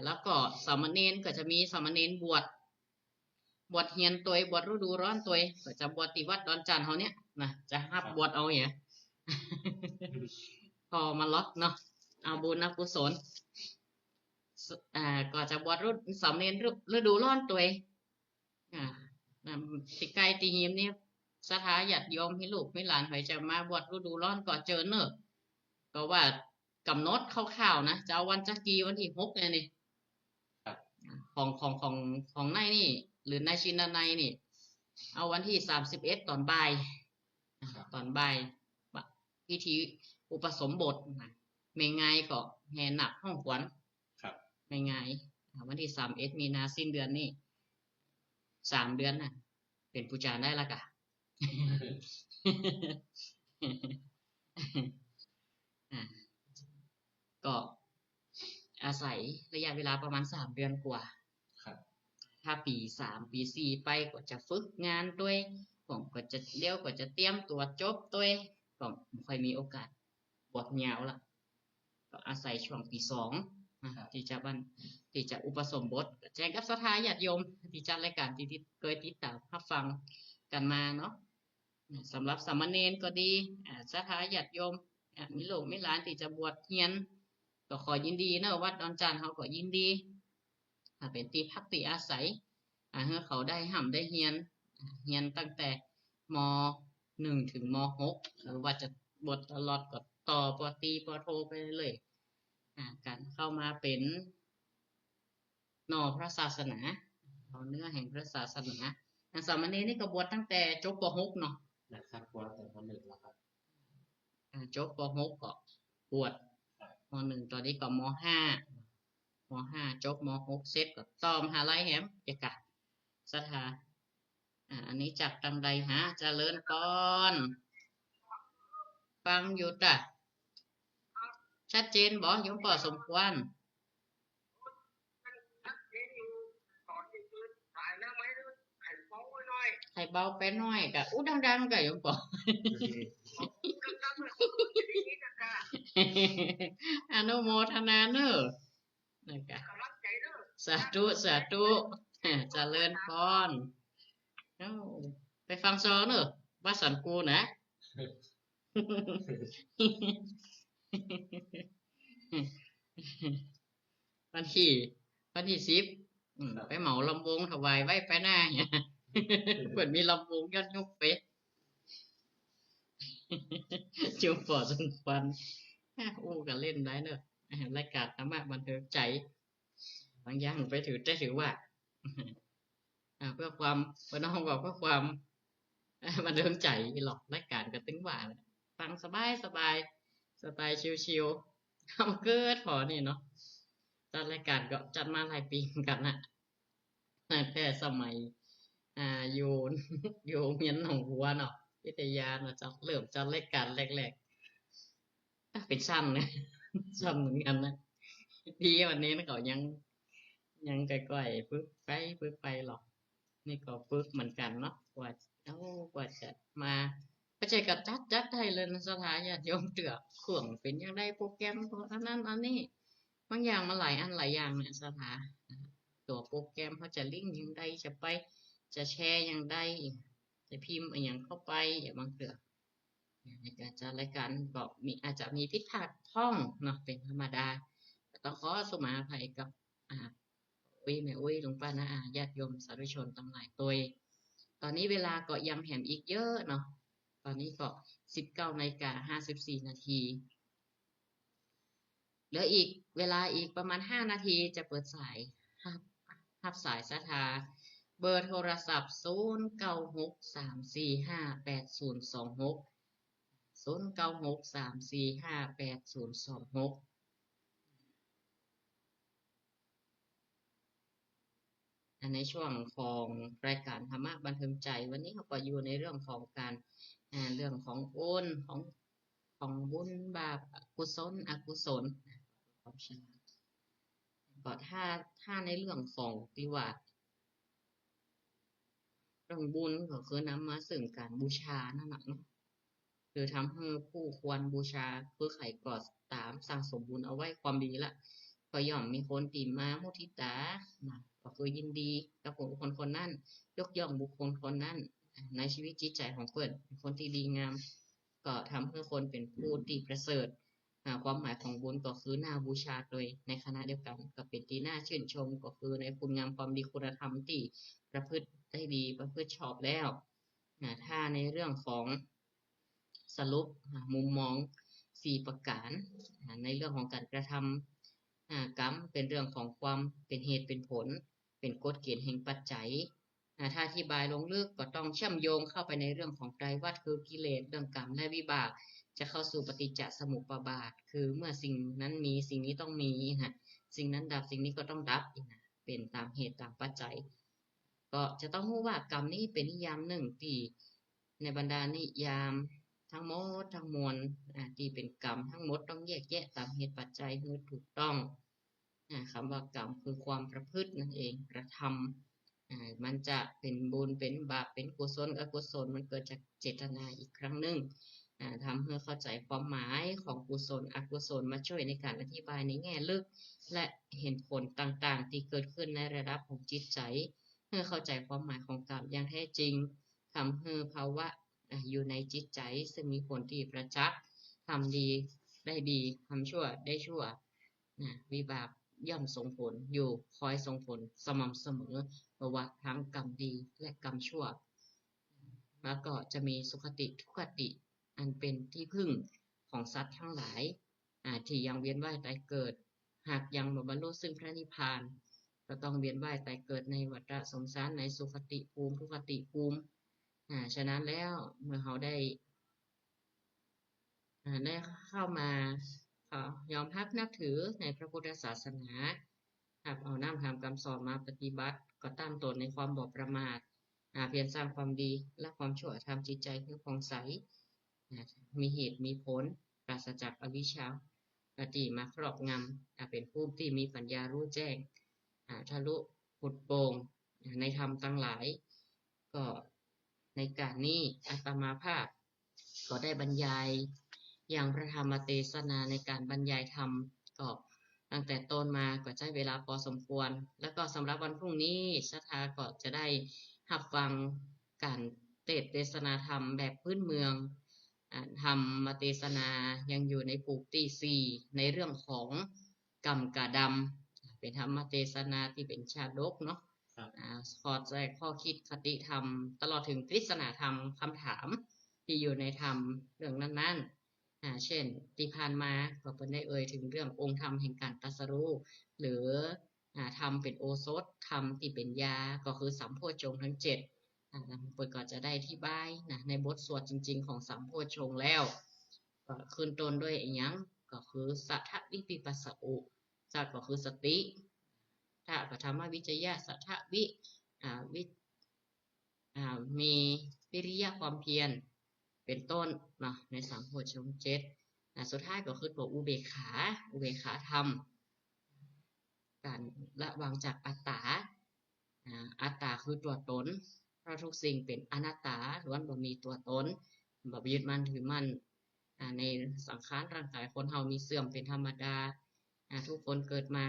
แล้วก็สามเณรก็จะมีสามเณรบวชเฮียนตัวบวชฤดูร้อนตัวก็จะบวชที่วัดดอนจันทร์เขาเนี่ยนะจะฮับบวชเอาอย่าง พอมาล็อกเนาะเอาบุญนะกุศลก็จะบวชสามเณรฤดูร้อนตัวติไกลตีหิมนี่สถาญาติโยมให้ลูกให้หลานไปจะมาบวชฤดูร้อนก็เจอเนอะก็ว่ากำหนดคร่าวๆนะจะเอาวันจักรีวันที่6เนี่ยนี่ของนายนี่หรือนายชินนายนี่เอาวันที่31ตอนบ่ายพิธีอุปสมบทไม่ง่ายก็แห่หนักห้องขวัญไม่ง่ายวันที่31 มีนาสิ้นเดือนนี่3 เดือนน่ะเป็นผู้จารได้ละกะ ก็อาศัยระยะเวลาประมาณ3 เดือนกว่าถ้าปี 3 ปี 4 ไปก็จะฝึกงานด้วยก็จะเลี้ยวก็จะเตรียมตัวจบด้วยก็ค่อยมีโอกาสบวชยาวละ ก็อาศัยช่วงปีสองที่จะอุปสมบทแจ้งกับศรัทธาญาติโยมที่จัดรายการที่เคยติดตามรับฟังกันมาเนาะสำหรับสามเณรก็ดีศรัทธาญาติโยมมีลูกมีหลานที่จะบวชเฮียนก็ขอยินดีเนอะวัดดอนจานเขาก็ยินดีเป็นที่พักที่อาศัยให้เขาได้ห่ำได้เฮียนตั้งแต่ม.1 ถึงม.6 หรือว่าจะบวชตลอดก็ต่อปตรีปโทไปเลยการเข้ามาเป็นหน่อพระศาสนาเนื้อแห่งพระศาสนาสามเณรนี่ก็บวชตั้งแต่จบป.6 เนาะนะครับบวชแต่ม.1แล้วครับจบป.6 ก็บวชม.1 ตอนนี้ก็ม.5 จบม.6 เสร็จก็ต่อมหาลัยแหมเอกะศรัทธาอันนี้จากตังใดฮะเจริญพรฟังอยู่จ้ะชัดเจนบ่โยมป่อสมควรไข่เบาไปหน่อยกะอู้ดังๆกะโยมป่ออนุโมทนาเนอะนะคะสาธุเจริญพรไปฟังซอเนอะว่าสันกูนะวันที่10ไปเหมาลำวงถวายไว้ไปหน้าเนี่ยเหมือนมีลำวงยอดยุกไปจูบปอดสมควันอู้กันเล่นได้เนอะรายการธรรมะบันเทิงใจบางอย่างไปถือว่าเพื่อความน้องบอกเพื่อความบันเทิงใจหรอกรายการก็ตึงว่าฟังสบายสไตล์ชิวๆคำเกิดพอนี่เนาะจัดรายการก็จัดมาหลายปีกันนะแต่สมัยอยู่เมียนหนองหัวเนาะวิทยาเนาะเริ่มจัดรายการแรกๆเป็นสั้นนะสั้นเหมือนกันนะดีวันนี้นะก็ยังไกลๆฝึกไปหรอกนี่ก็ฝึกเหมือนกันเนาะกว่าจะมาก็ใจกับจัดได้เลยนะสถานญาติโยมเตือขวงเป็นยังได้โปรแกรมอันนั้นอันนี้บางอย่างมาหลายอันหลายอย่างเนี่ยสถานตัวโปรแกรมเขาจะลิงก์ยังได้จะแชร์ยังได้จะพิมพ์อย่างเข้าไปอย่างบางเตือในการจัดรายการก็อาจจะมีผิดพลาดท่องเนาะเป็นธรรมดาต้องขอสมาภัยกับแม่ลงป้านะญาติโยมสาธุชนทั้งหลายตัวตอนนี้เวลาก็ยังแหมอีกเยอะเนาะตอนนี้ก็19:54 นาทีเหลืออีกเวลาอีกประมาณ5 นาทีจะเปิดสายรับสายศรัทธาเบอร์โทรศัพท์0963458026 0963458026ในช่วงของรายการธรรมะบันเทิงใจวันนี้เราก็อยู่ในเรื่องของการเรื่องของบุญของบุญบาปกุศลอกุศลก็ถ้าในเรื่องของที่ว่าเรื่องบุญก็คือนำมาซึ่งการบูชานั่นแหละเนาะคือทำให้ผู้ควรบูชาเพื่อไขก่อตามสร้างสมบุญเอาไว้ความดีละก็ย่อมมีคนตีมามุทิตาก็คือยินดีกับบุคคลคนนั้นยกย่องบุคคลคนนั้นในชีวิตจิตใจของเพื่อนเป็นคนที่ดีงามก็ทำให้คนเป็นผู้ที่ประเสริฐความหมายของบุญก็คือน่าบูชาโดยในคณะเดียวกันก็เป็นที่น่าชื่นชมก็คือในคุณงามความดีคุณธรรมที่ประพฤติได้ดีประพฤติชอบแล้วถ้าในเรื่องของสรุปมุมมอง4 ประการในเรื่องของการกระทำกรรมเป็นเรื่องของความเป็นเหตุเป็นผลเป็นกฎเกณฑ์แห่งปัจจัยถ้าอธิบายลงลึกก็ต้องเชื่อมโยงเข้าไปในเรื่องของไตรวัฏคือกิเลสเรื่องกรรมและวิบากจะเข้าสู่ปฏิจจสมุปบาทคือเมื่อสิ่งนั้นมีสิ่งนี้ต้องมีสิ่งนั้นดับสิ่งนี้ก็ต้องดับเป็นตามเหตุตามปัจจัยก็จะต้องรู้ว่ากรรมนี้เป็นนิยามหนึ่งที่ในบรรดานิยามทั้งหมดทั้งมวลที่เป็นกรรมทั้งหมดต้องแยกแยะตามเหตุปัจจัยให้ถูกต้องคำว่ากรรมคือความประพฤตินั่นเองกระทำมันจะเป็นบุญเป็นบาปเป็นกุศลอกุศลมันเกิดจากเจตนาอีกครั้งหนึ่ง ทำให้เข้าใจความหมายของกุศลอกุศลมาช่วยในการอธิบายในแง่ลึกและเห็นผลต่างๆที่เกิดขึ้นในระดับของจิตใจเพื่อเข้าใจความหมายของกรรมอย่างแท้จริงทำให้ภาวะอยู่ในจิตใจซึ่งมีผลที่ประจักษ์ทำดีได้ดีทำชั่วได้ชั่ววิบากย่อมส่งผลอยู่คอยส่งผลสม่ำเสมอเพราะว่าทั้งกรรมดีและกรรมชั่วแล้วก็จะมีสุขติทุกขติอันเป็นที่พึ่งของสัตว์ทั้งหลายที่ยังเวียนว่ายตายเกิดหากยังบรรลุซึ่งพระนิพพานก็ต้องเวียนว่ายตายเกิดในวัฏสงสารในสุขติภูมิทุกขติภูมิฉะนั้นแล้วเมื่อเขาได้เข้ามายอมรับนับถือในพระพุทธศาสนาเอาน้ำทำคำสอนมาปฏิบัติก็ตั้งตนในความบ่ประมาทเพียรสร้างความดีและความชั่วทำจิตใจให้ผ่องใสมีเหตุมีผลปราศจากอวิชชาที่มาครอบงำเป็นผู้ที่มีปัญญารู้แจ้งทะลุผุดโปร่งในธรรมทั้งหลายก็ในการนี้อาตมาภาพก็ได้บรรยายอย่างพระธรรมเทศนาในการบรรยายธรรมก็ตั้งแต่ต้นมาก็ใช้เวลาพอสมควรแล้วก็สำหรับวันพรุ่งนี้ศรัทธาก็จะได้รับฟังการเทศนาธรรมแบบพื้นเมืองธรรมเทศนายังอยู่ในปุกที่ 4ในเรื่องของกรรมกะดำเป็นธรรมเทศนาที่เป็นชาดกเนาะขอใจข้อคิดคติธรรมตลอดถึงปริศนาธรรมคำถามที่อยู่ในธรรมเรื่องนั้นๆเช่นที่ผ่านมาก็เป็นได้ถึงเรื่ององค์ธรรมแห่งการตรัสรู้หรือธรรมเป็นโอสถธรรมที่เป็นยาก็คือสัมโพชฌงค์ทั้ง7เปิดก็จะได้อธิบายในบทสวดจริงๆของสัมโพชฌงค์แล้วก็ขึ้นต้นด้วยอย่างก็คือสัทธวิปิปัสสอุสัทก็คือสติธะก็ธรรมวิจยะสัทธวิมีวิริยะความเพียรเป็นต้นเนาะในสัมโพชฌงค์7สุดท้ายก็คือตัวอุเบกขาธรรมการละวางจากอัตตาคือตัวตนเพราะทุกสิ่งเป็นอนัตตาล้วนบ่มีตัวตนบ่ยึดมั่นถือมั่นในสังขารร่างกายคนเฮามีเสื่อมเป็นธรรมดาทุกคนเกิดมา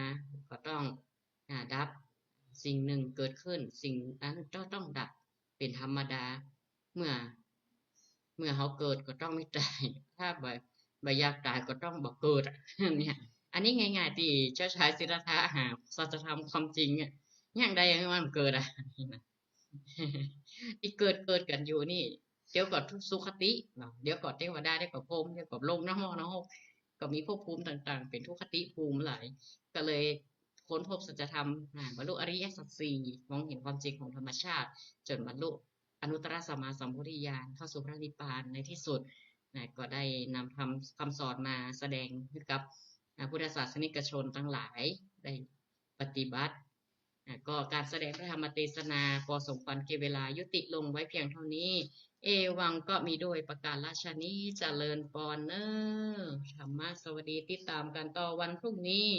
ก็ต้องดับสิ่งหนึ่งเกิดขึ้นสิ่งนั้นต้องดับเป็นธรรมดาเมื่อเขาเกิดก็ต้องไม่ตายถ้าบ่อยากตายก็ต้องบ่เกิดเนี่ยอันนี้ง่ายๆที่เจ้าชายสิทธัตถะหาสัจธรรมความจริงอย่างใดอย่างมันเกิดที่เกิดกันอยู่นี่เดี๋ยวก็สุขติเดี๋ยวก็เทวดาเดี๋ยวก็พรหมเดี๋ยวก็ลงนรกก็มีภพภูมิต่างๆเป็นทุกขติภูมิหลายก็เลยค้นพบสัจธรรมบรรลุอริยสัจ 4มองเห็นความจริงของธรรมชาติจนบรรลุอนุตตรสัมมาสัมโพธิญาณเข้าสู่พระนิพพานในที่สุดก็ได้นำคำสอนมาแสดงให้กับพุทธศาสนิกชนทั้งหลายได้ปฏิบัติก็การแสดงพระธรรมเทศนาพอสมควรแก่เวลายุติลงไว้เพียงเท่านี้เอวังก็มีโดยประการราชนี้เจริญปอนเนอร์ธรรมะสวัสดีติดตามกันต่อวันพรุ่งนี้